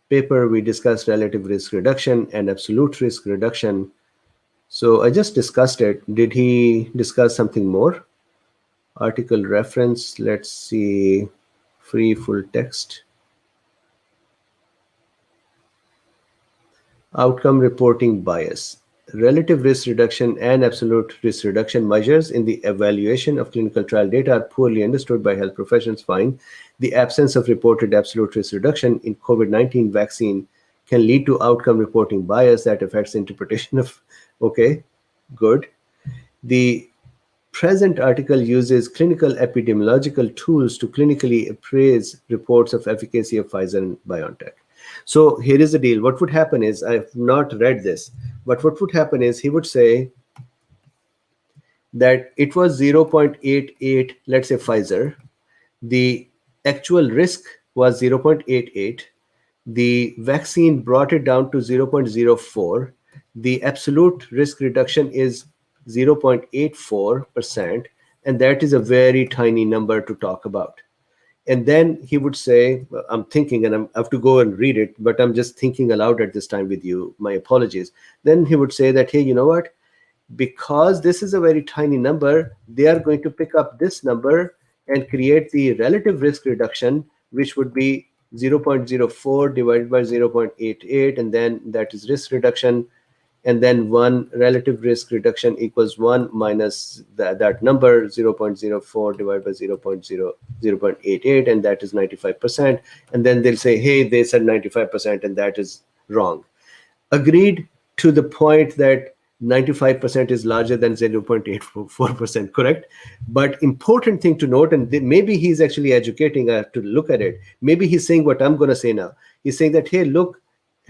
paper. We discussed relative risk reduction and absolute risk reduction. So I just discussed it. Did he discuss something more? Article reference, let's see, free full text. Outcome reporting bias. Relative risk reduction and absolute risk reduction measures in the evaluation of clinical trial data are poorly understood by health professionals. Find the absence of reported absolute risk reduction in COVID-19 vaccine can lead to outcome reporting bias that affects interpretation of, okay, good. The present article uses clinical epidemiological tools to clinically appraise reports of efficacy of Pfizer and BioNTech. So here is the deal. What would happen is, I've not read this, but what would happen is he would say that it was 0.88, let's say Pfizer. The actual risk was 0.88. The vaccine brought it down to 0.04. The absolute risk reduction is 0.84%, and that is a very tiny number to talk about. And then he would say, I'm thinking, and I have to go and read it, but I'm just thinking aloud at this time with you. My apologies. Then he would say that, hey, you know what? Because this is a very tiny number, they are going to pick up this number and create the relative risk reduction, which would be 0.04 divided by 0.88, and then that is risk reduction. And then one relative risk reduction equals 1 minus that number, 0.04 divided by 0.88, and that is 95%. And then they'll say, hey, they said 95%, and that is wrong. Agreed to the point that 95% is larger than 0.84%, correct? But important thing to note, and maybe he's actually educating, I have to look at it. Maybe he's saying what I'm going to say now. He's saying that, hey, look,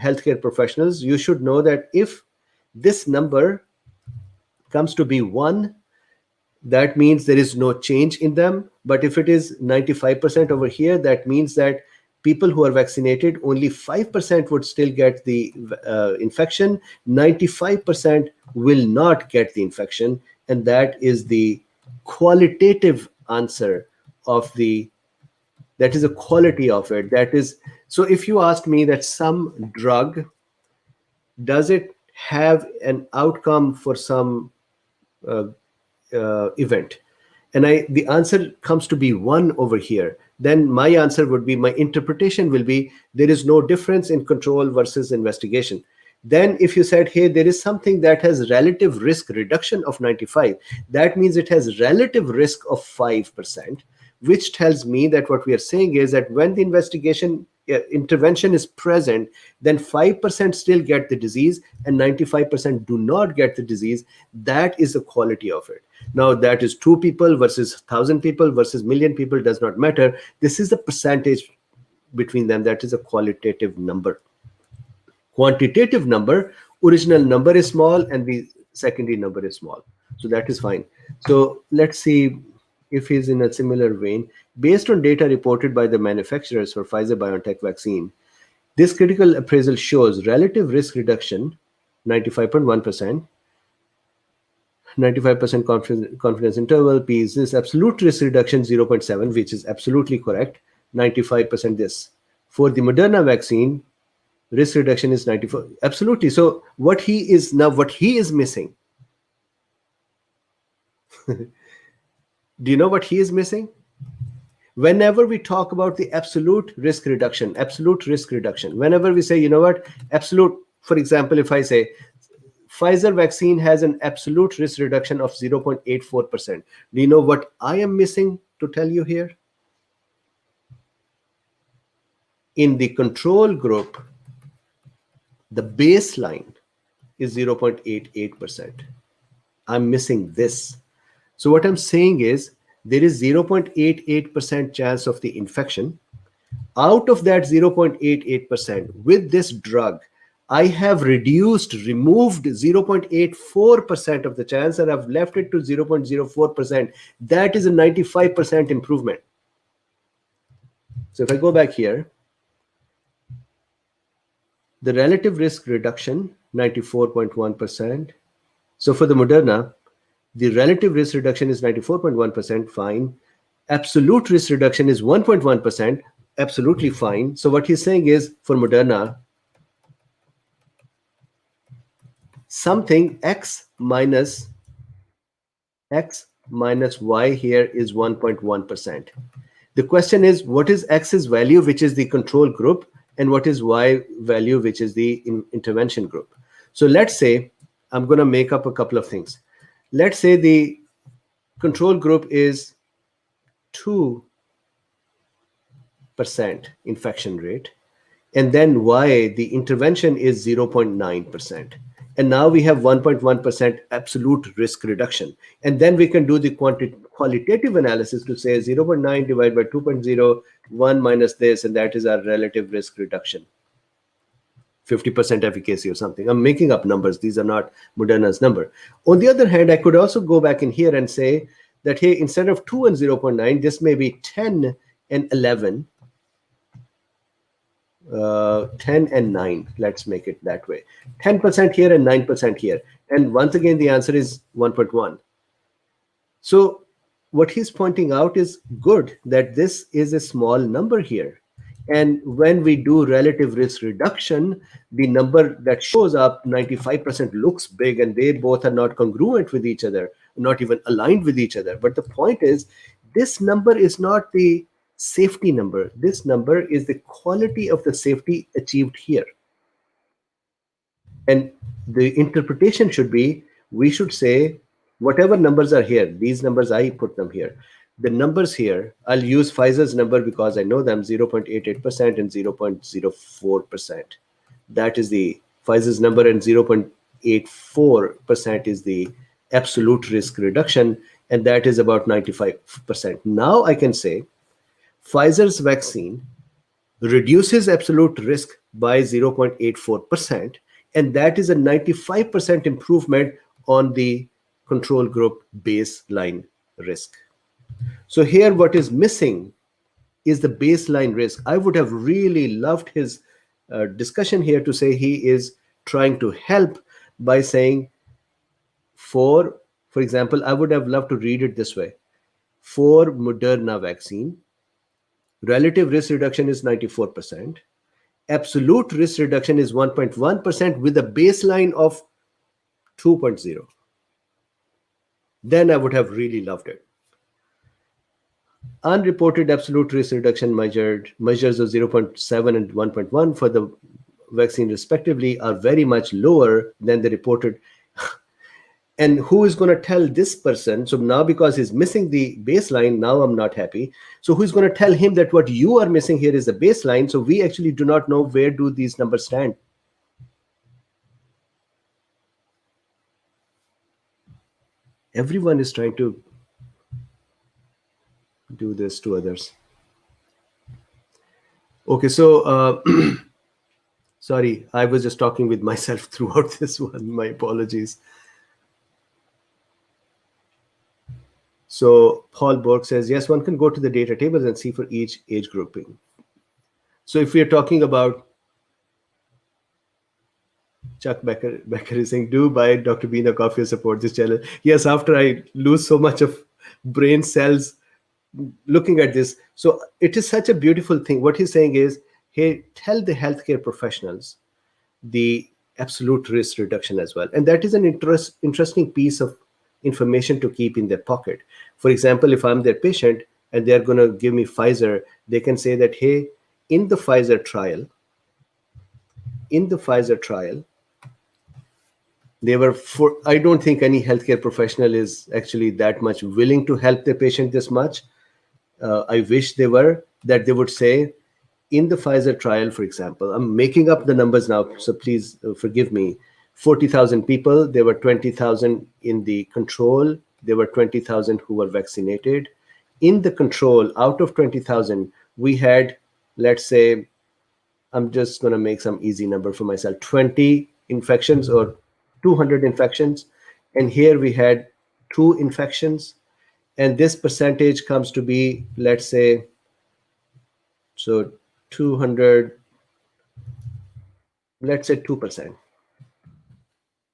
healthcare professionals, you should know that if this number comes to be 1, that means there is no change in them. But if it is 95% over here, that means that people who are vaccinated, only 5% would still get the infection. 95% will not get the infection. And that is the qualitative answer of that is the quality of it. That is, so if you ask me that some drug, does it have an outcome for some event, and the answer comes to be 1 over here, then my answer would be, my interpretation will be, there is no difference in control versus investigation. Then if you said, hey, there is something that has relative risk reduction of 95, that means it has relative risk of 5%, which tells me that what we are saying is that when the intervention is present, then 5% still get the disease and 95% do not get the disease. That is the quality of it. Now, that is 2 people versus 1,000 people versus million people, does not matter. This is the percentage between them. That is a qualitative number. Quantitative number, original number is small and the secondary number is small. So that is fine. So let's see if he's in a similar vein. Based on data reported by the manufacturers for Pfizer-BioNTech vaccine, this critical appraisal shows relative risk reduction, 95.1%, 95% confidence interval, P is this, absolute risk reduction 0.7, which is absolutely correct, 95% this. For the Moderna vaccine, risk reduction is 94, absolutely. So what he is missing, do you know what he is missing? Whenever we talk about the absolute risk reduction, whenever we say, you know what, absolute, for example, if I say Pfizer vaccine has an absolute risk reduction of 0.84%. Do you know what I am missing to tell you here? In the control group, the baseline is 0.88%. I'm missing this. So what I'm saying is there is 0.88% chance of the infection. Out of that 0.88%, with this drug, I have removed 0.84% of the chance and I've left it to 0.04%. That is a 95% improvement. So if I go back here, the relative risk reduction, 94.1%. So for the Moderna, the relative risk reduction is 94.1%, fine. Absolute risk reduction is 1.1%, absolutely fine. So what he's saying is, for Moderna, something x minus y here is 1.1%. The question is, what is x's value, which is the control group, and what is y value, which is the intervention group? So let's say, I'm going to make up a couple of things. Let's say the control group is 2% infection rate, and then y, the intervention, is 0.9%. And now we have 1.1% absolute risk reduction. And then we can do the qualitative analysis to say 0.9 divided by 2.0, 1 minus this, and that is our relative risk reduction. 50% efficacy or something. I'm making up numbers. These are not Moderna's number. On the other hand, I could also go back in here and say that, hey, instead of 2 and 0.9, this may be 10 and 11. 10 and 9, let's make it that way. 10% here and 9% here. And once again, the answer is 1.1. So what he's pointing out is good, that this is a small number here. And when we do relative risk reduction, the number that shows up, 95%, looks big, and they both are not congruent with each other, not even aligned with each other. But the point is, this number is not the safety number. This number is the quality of the safety achieved here. And the interpretation should be, we should say, whatever numbers are here, these numbers, I put them here. The numbers here, I'll use Pfizer's number because I know them, 0.88% and 0.04%. That is the Pfizer's number, and 0.84% is the absolute risk reduction, and that is about 95%. Now I can say Pfizer's vaccine reduces absolute risk by 0.84%, and that is a 95% improvement on the control group baseline risk. So here what is missing is the baseline risk. I would have really loved his discussion here to say he is trying to help by saying, for example, I would have loved to read it this way. For Moderna vaccine, relative risk reduction is 94%. Absolute risk reduction is 1.1% with a baseline of 2.0. Then I would have really loved it. Unreported absolute risk reduction measures of 0.7 and 1.1 for the vaccine respectively are very much lower than the reported. And who is going to tell this person? So now, because he's missing the baseline, now I'm not happy. So who's going to tell him that what you are missing here is the baseline? So we actually do not know where do these numbers stand. Everyone is trying to do this to others. Okay, so Sorry, I was just talking with myself throughout this one. My apologies. So Paul Borg says, yes, one can go to the data tables and see for each age grouping. So if we are talking about Chuck Becker is saying, do buy Dr. Bean a coffee or support this channel. Yes, after I lose so much of brain cells looking at this. So it is such a beautiful thing. What he's saying is, hey, tell the healthcare professionals the absolute risk reduction as well. And that is an interesting piece of information to keep in their pocket. For example, if I'm their patient and they're going to give me Pfizer, they can say that, hey, in the Pfizer trial, they were for, I don't think any healthcare professional is actually that much willing to help their patient this much. I wish they were, that they would say, in the Pfizer trial, for example, I'm making up the numbers now, so please forgive me, 40,000 people, there were 20,000 in the control, there were 20,000 who were vaccinated. In the control, out of 20,000, we had, let's say, I'm just going to make some easy number for myself, 20 infections or 200 infections. And here we had 2 infections. And this percentage comes to be, let's say, so 200, let's say 2%,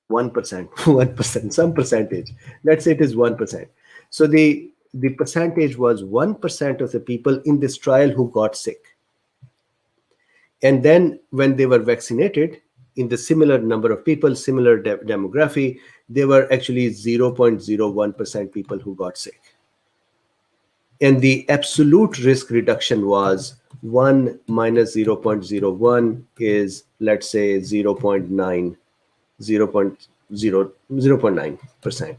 1%, 1%, some percentage. Let's say it is 1%. So the percentage was 1% of the people in this trial who got sick. And then when they were vaccinated, in the similar number of people, similar demography, there were actually 0.01% people who got sick. And the absolute risk reduction was 1 minus 0.01 is, let's say, 0.9, 0.9%.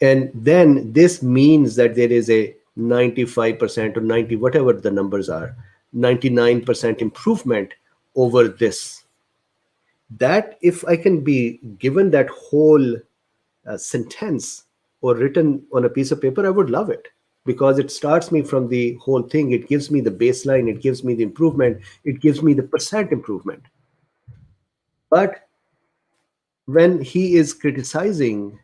And then this means that there is a 95% or 90, whatever the numbers are, 99% improvement over this. That, if I can be given that whole sentence or written on a piece of paper, I would love it, because it starts me from the whole thing. It gives me the baseline, it gives me the improvement, it gives me the percent improvement. But when he is criticizing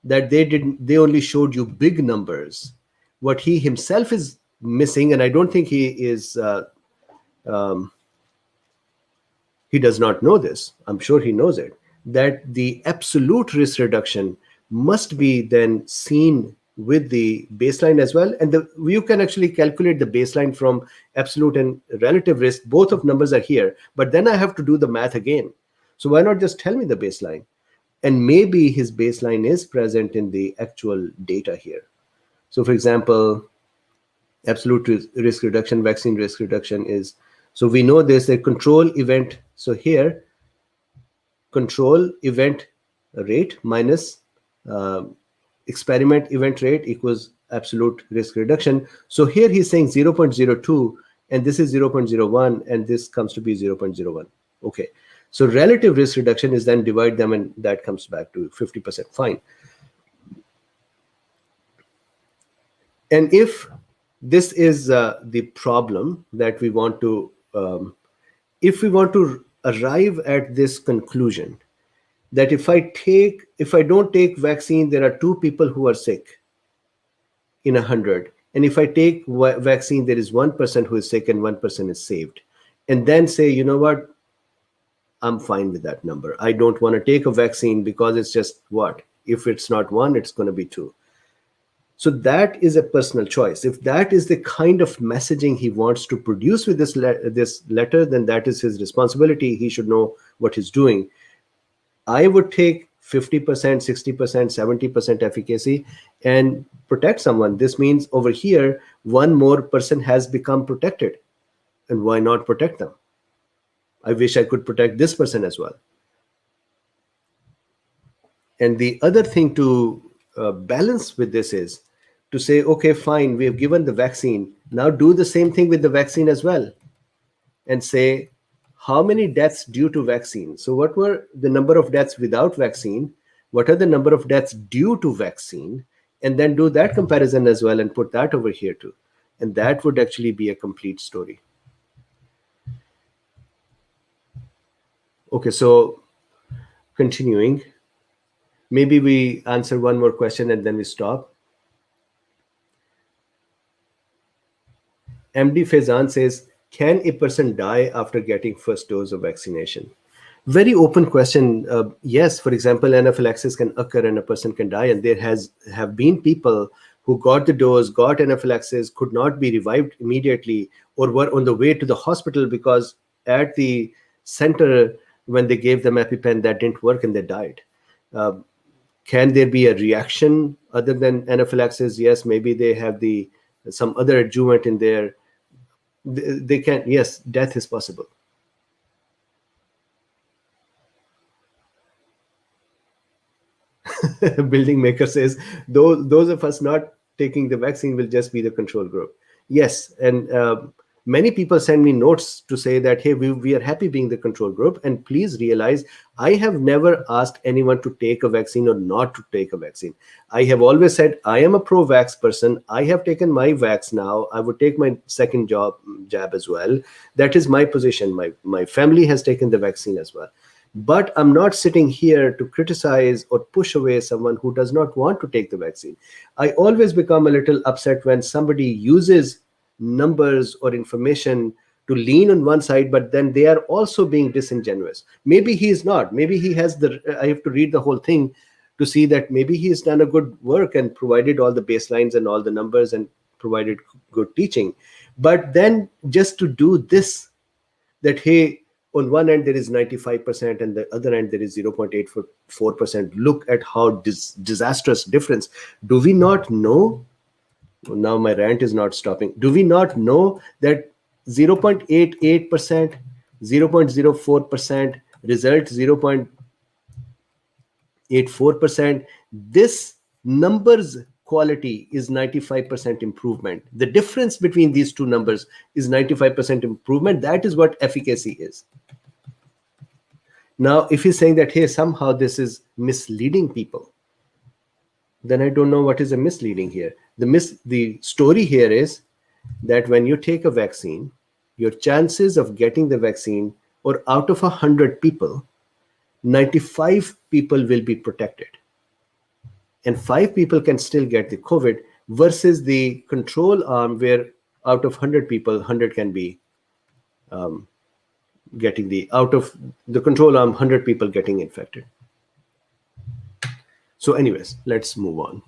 that they only showed you big numbers, what he himself is missing, and I don't think he is he does not know this, I'm sure he knows it, that the absolute risk reduction must be then seen with the baseline as well. And you can actually calculate the baseline from absolute and relative risk. Both of numbers are here, but then I have to do the math again. So why not just tell me the baseline? And maybe his baseline is present in the actual data here. So for example, absolute risk reduction, vaccine risk reduction is, so we know there's a control event. So here, control event rate minus experiment event rate equals absolute risk reduction. So here he's saying 0.02, and this is 0.01, and this comes to be 0.01. Okay. So relative risk reduction is then divide them, and that comes back to 50%. Fine. And if this is the problem that we want to, if we want to arrive at this conclusion, that if I don't take vaccine, there are 2 people who are sick in 100. And if I take vaccine, there is 1 person who is sick and 1 person is saved. And then say, you know what? I'm fine with that number. I don't want to take a vaccine because it's just what? If it's not 1, it's going to be 2. So that is a personal choice. If that is the kind of messaging he wants to produce with this letter, then that is his responsibility. He should know what he's doing. I would take 50%, 60%, 70% efficacy and protect someone. This means over here, 1 more person has become protected. And why not protect them? I wish I could protect this person as well. And the other thing to balance with this is to say, okay, fine, we have given the vaccine. Now do the same thing with the vaccine as well. And say, how many deaths due to vaccine? So what were the number of deaths without vaccine? What are the number of deaths due to vaccine? And then do that comparison as well and put that over here too. And that would actually be a complete story. Okay, so continuing, maybe we answer one more question and then we stop. MD Faizan says, can a person die after getting first dose of vaccination? Very open question. Yes, for example, anaphylaxis can occur and a person can die, and there have been people who got the dose, got anaphylaxis, could not be revived immediately, or were on the way to the hospital because at the center when they gave them EpiPen that didn't work and they died. Uh, can there be a reaction other than anaphylaxis? Yes, maybe they have the some other adjuvant in there. They can. Yes, death is possible. Building maker says those of us not taking the vaccine will just be the control group. Yes, and many people send me notes to say that, hey, we are happy being the control group, and please realize I have never asked anyone to take a vaccine or not to take a vaccine. I have always said I am a pro-vax person. I have taken my vax now. I would take my second jab as well. That is my position. My family has taken the vaccine as well. But I'm not sitting here to criticize or push away someone who does not want to take the vaccine. I always become a little upset when somebody uses numbers or information to lean on one side, but then they are also being disingenuous. Maybe he is not. Maybe he has I have to read the whole thing to see that maybe he has done a good work and provided all the baselines and all the numbers and provided good teaching. But then just to do this, that hey, on one end there is 95% and the other end there is 0.84%, look at how disastrous difference. Do we not know? Now my rant is not stopping. Do we not know that 0.88%, 0.04% result 0.84%, this numbers quality is 95% improvement. The difference between these two numbers is 95% improvement. That is what efficacy is. Now, if he's saying that, hey, somehow this is misleading people, then I don't know what is a misleading here. The story here is that when you take a vaccine, your chances of getting the vaccine, or out of 100 people, 95 people will be protected. And 5 people can still get the COVID, versus the control arm where out of 100 people, 100 can be getting out of the control arm, 100 people getting infected. So anyways, let's move on.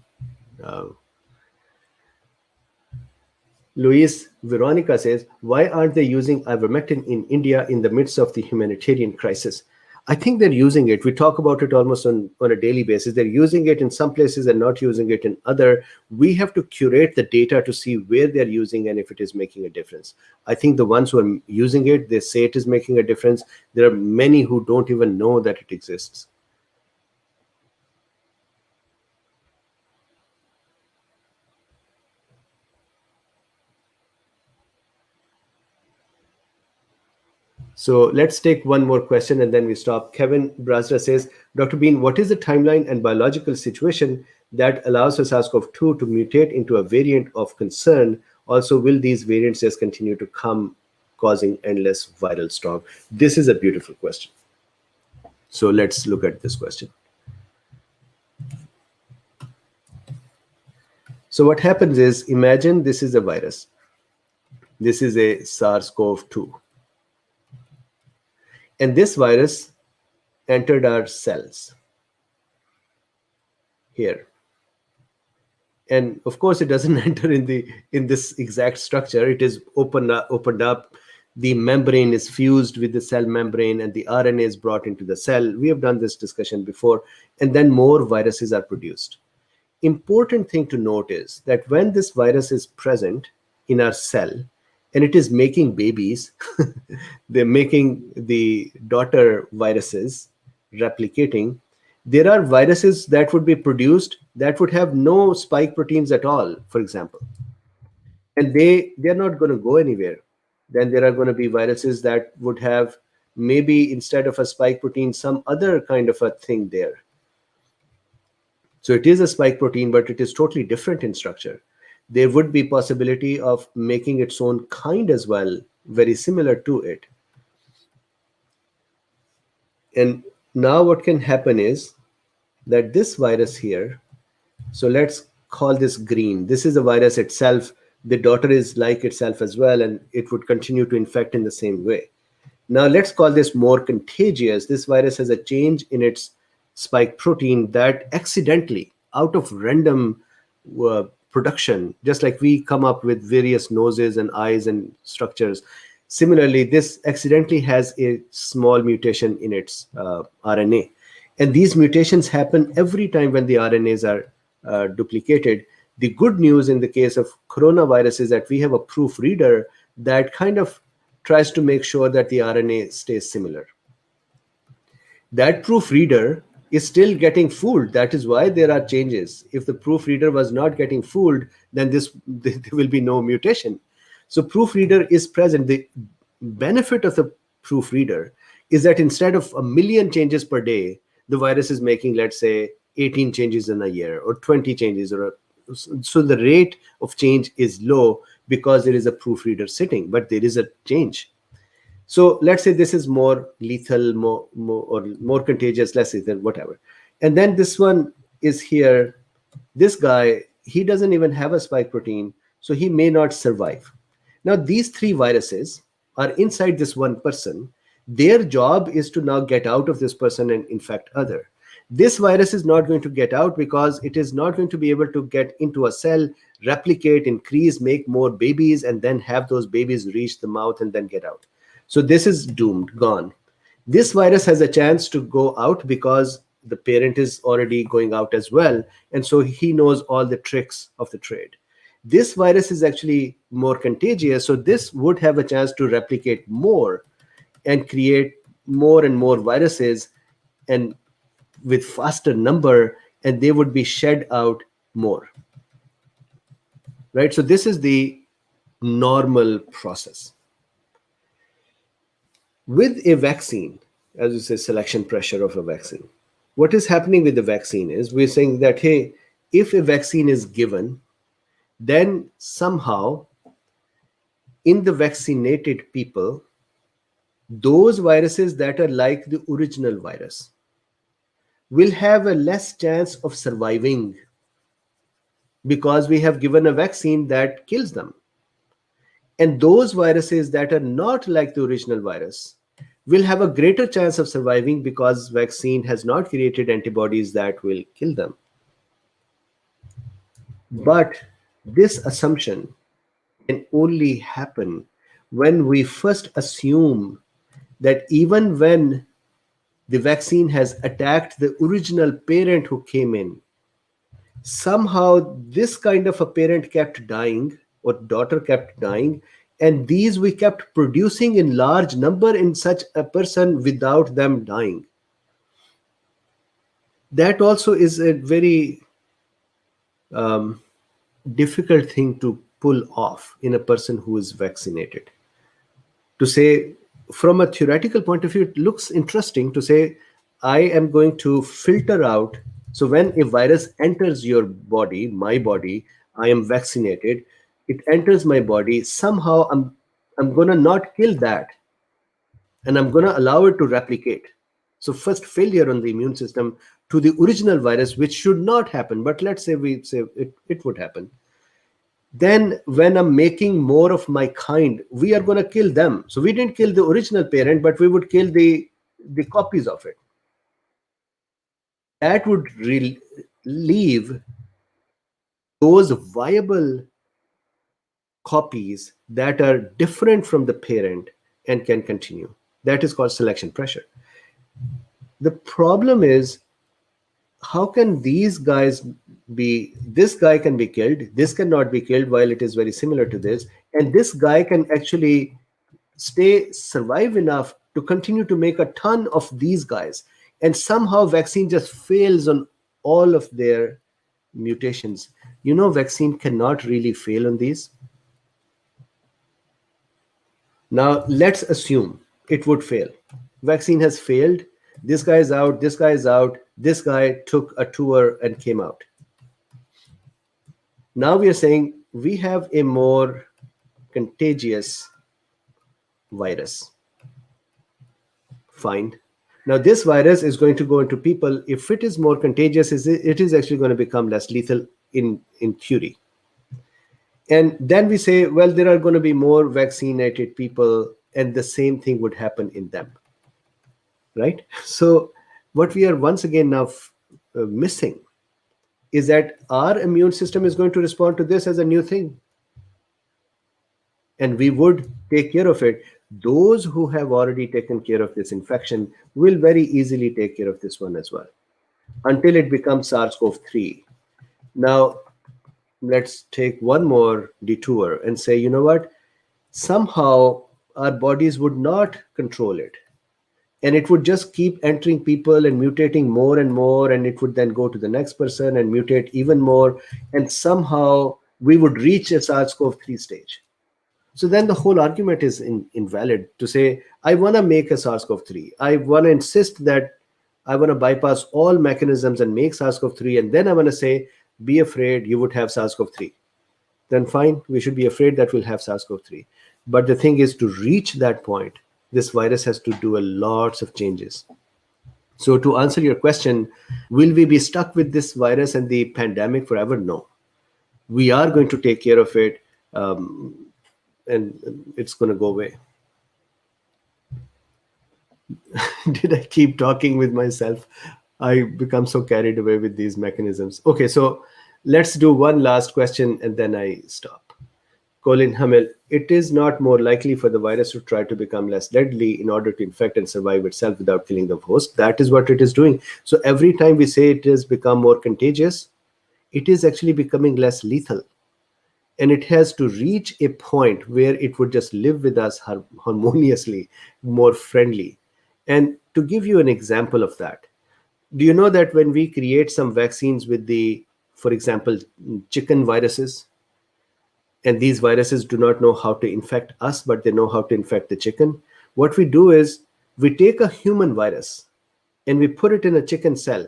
Luis Veronica says, why aren't they using ivermectin in India in the midst of the humanitarian crisis? I think they're using it. We talk about it almost on a daily basis. They're using it in some places and not using it in other. We have to curate the data to see where they're using and if it is making a difference. I think the ones who are using it, they say it is making a difference. There are many who don't even know that it exists. So let's take one more question and then we stop. Kevin Brazda says, Dr. Bean, what is the timeline and biological situation that allows for SARS-CoV-2 to mutate into a variant of concern? Also, will these variants just continue to come, causing endless viral storm? This is a beautiful question. So let's look at this question. So what happens is, imagine this is a virus. This is a SARS-CoV-2. And this virus entered our cells here. And of course, it doesn't enter in this exact structure. It is opened up. The membrane is fused with the cell membrane, and the RNA is brought into the cell. We have done this discussion before. And then more viruses are produced. Important thing to note is that when this virus is present in our cell, and it is making babies, they're making the daughter viruses replicating. There are viruses that would be produced that would have no spike proteins at all, for example. And they're not going to go anywhere. Then there are going to be viruses that would have maybe instead of a spike protein, some other kind of a thing there. So it is a spike protein, but it is totally different in structure. There would be possibility of making its own kind as well, very similar to it. And now what can happen is that this virus here, so let's call this green. This is the virus itself. The daughter is like itself as well, and it would continue to infect in the same way. Now let's call this more contagious. This virus has a change in its spike protein that accidentally, out of random production, just like we come up with various noses and eyes and structures, similarly, this accidentally has a small mutation in its RNA. And these mutations happen every time when the RNAs are duplicated. The good news in the case of coronavirus is that we have a proofreader that kind of tries to make sure that the RNA stays similar. That proofreader is still getting fooled. That is why there are changes. If the proofreader was not getting fooled, then there will be no mutation. So proofreader is present. The benefit of the proofreader is that instead of 1 million changes per day, the virus is making, let's say, 18 changes in a year or 20 changes. So the rate of change is low because there is a proofreader sitting, but there is a change. So let's say this is more lethal, more contagious, less lethal, whatever. And then this one is here. This guy, he doesn't even have a spike protein, so he may not survive. Now, these three viruses are inside this one person. Their job is to now get out of this person and infect other. This virus is not going to get out because it is not going to be able to get into a cell, replicate, increase, make more babies, and then have those babies reach the mouth and then get out. So this is doomed, gone. This virus has a chance to go out because the parent is already going out as well. And so he knows all the tricks of the trade. This virus is actually more contagious. So this would have a chance to replicate more and create more and more viruses and with faster number, and they would be shed out more. Right? So this is the normal process. With a vaccine, as you say, selection pressure of a vaccine, what is happening with the vaccine is we're saying that, hey, if a vaccine is given, then somehow in the vaccinated people, those viruses that are like the original virus will have a less chance of surviving because we have given a vaccine that kills them. And those viruses that are not like the original virus will have a greater chance of surviving because vaccine has not created antibodies that will kill them. But this assumption can only happen when we first assume that even when the vaccine has attacked the original parent who came in, somehow this kind of a parent kept dying or daughter kept dying, and these we kept producing in large number in such a person without them dying. That also is a very difficult thing to pull off in a person who is vaccinated. To say, from a theoretical point of view, it looks interesting to say, I am going to filter out. So when a virus enters your body, my body, I am vaccinated, it enters my body, somehow I'm going to not kill that, and I'm going to allow it to replicate. So first failure on the immune system to the original virus, which should not happen, but let's say we say it would happen. Then when I'm making more of my kind, we are going to kill them. So we didn't kill the original parent, but we would kill the copies of it. That would leave those viable copies that are different from the parent and can continue. That is called selection pressure. The problem is, how can these guys be, this guy can be killed, this cannot be killed while it is very similar to this, and this guy can actually survive enough to continue to make a ton of these guys, and somehow vaccine just fails on all of their mutations. Vaccine cannot really fail on these. Now let's assume it would fail. Vaccine has failed. This guy is out, this guy is out, this guy took a tour and came out. Now we are saying we have a more contagious virus. Fine. Now, this virus is going to go into people. If it is more contagious, it is actually going to become less lethal in theory. And then we say, well, there are going to be more vaccinated people, and the same thing would happen in them, right? So what we are once again now missing is that our immune system is going to respond to this as a new thing. And we would take care of it. Those who have already taken care of this infection will very easily take care of this one as well, until it becomes SARS-CoV-3. Now, let's take one more detour and say, you know what? Somehow our bodies would not control it. And it would just keep entering people and mutating more and more. And it would then go to the next person and mutate even more. And somehow we would reach a SARS-CoV-3 stage. So then the whole argument is invalid to say, I want to make a SARS-CoV-3. I want to insist that I want to bypass all mechanisms and make SARS-CoV-3. And then I want to say, be afraid you would have SARS-CoV-3. Then fine, we should be afraid that we'll have SARS-CoV-3. But the thing is, to reach that point, this virus has to do a lots of changes. So to answer your question, will we be stuck with this virus and the pandemic forever? No. We are going to take care of it. And it's going to go away. Did I keep talking with myself? I become so carried away with these mechanisms. Okay, so let's do one last question and then I stop. Colin Hamel, it is not more likely for the virus to try to become less deadly in order to infect and survive itself without killing the host. That is what it is doing. So every time we say it has become more contagious, it is actually becoming less lethal. And it has to reach a point where it would just live with us harmoniously, more friendly. And to give you an example of that, do you know that when we create some vaccines with for example, chicken viruses, and these viruses do not know how to infect us, but they know how to infect the chicken, what we do is we take a human virus and we put it in a chicken cell.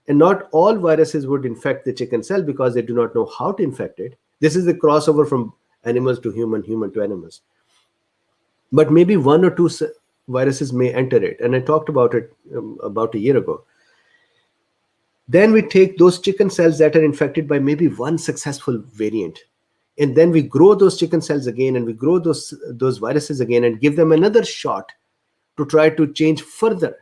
And not all viruses would infect the chicken cell because they do not know how to infect it. This is the crossover from animals to human to animals. But maybe one or two viruses may enter it. And I talked about it about a year ago. Then we take those chicken cells that are infected by maybe one successful variant. And then we grow those chicken cells again, and we grow those viruses again and give them another shot to try to change further.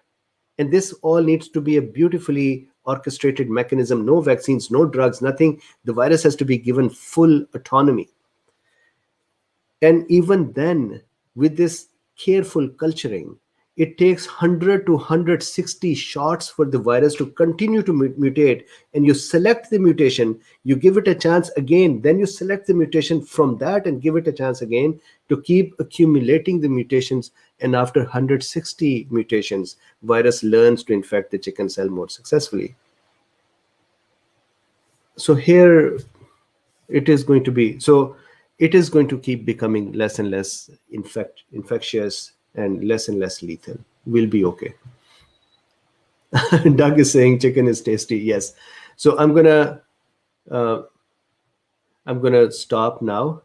And this all needs to be a beautifully orchestrated mechanism. No vaccines, no drugs, nothing. The virus has to be given full autonomy. And even then, with this careful culturing, it takes 100 to 160 shots for the virus to continue to mutate. And you select the mutation, you give it a chance again, then you select the mutation from that and give it a chance again to keep accumulating the mutations. And after 160 mutations, virus learns to infect the chicken cell more successfully. So here it is going to be, so it is going to keep becoming less and less infectious and less lethal. We'll be okay. Doug is saying chicken is tasty. Yes. So I'm gonna stop now,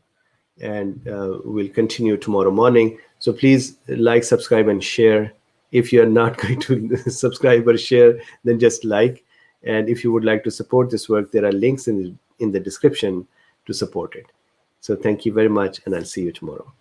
and we'll continue tomorrow morning. So please like, subscribe, and share. If you're not going to subscribe or share, then just like. And if you would like to support this work, there are links in the description to support it. So thank you very much, and I'll see you tomorrow.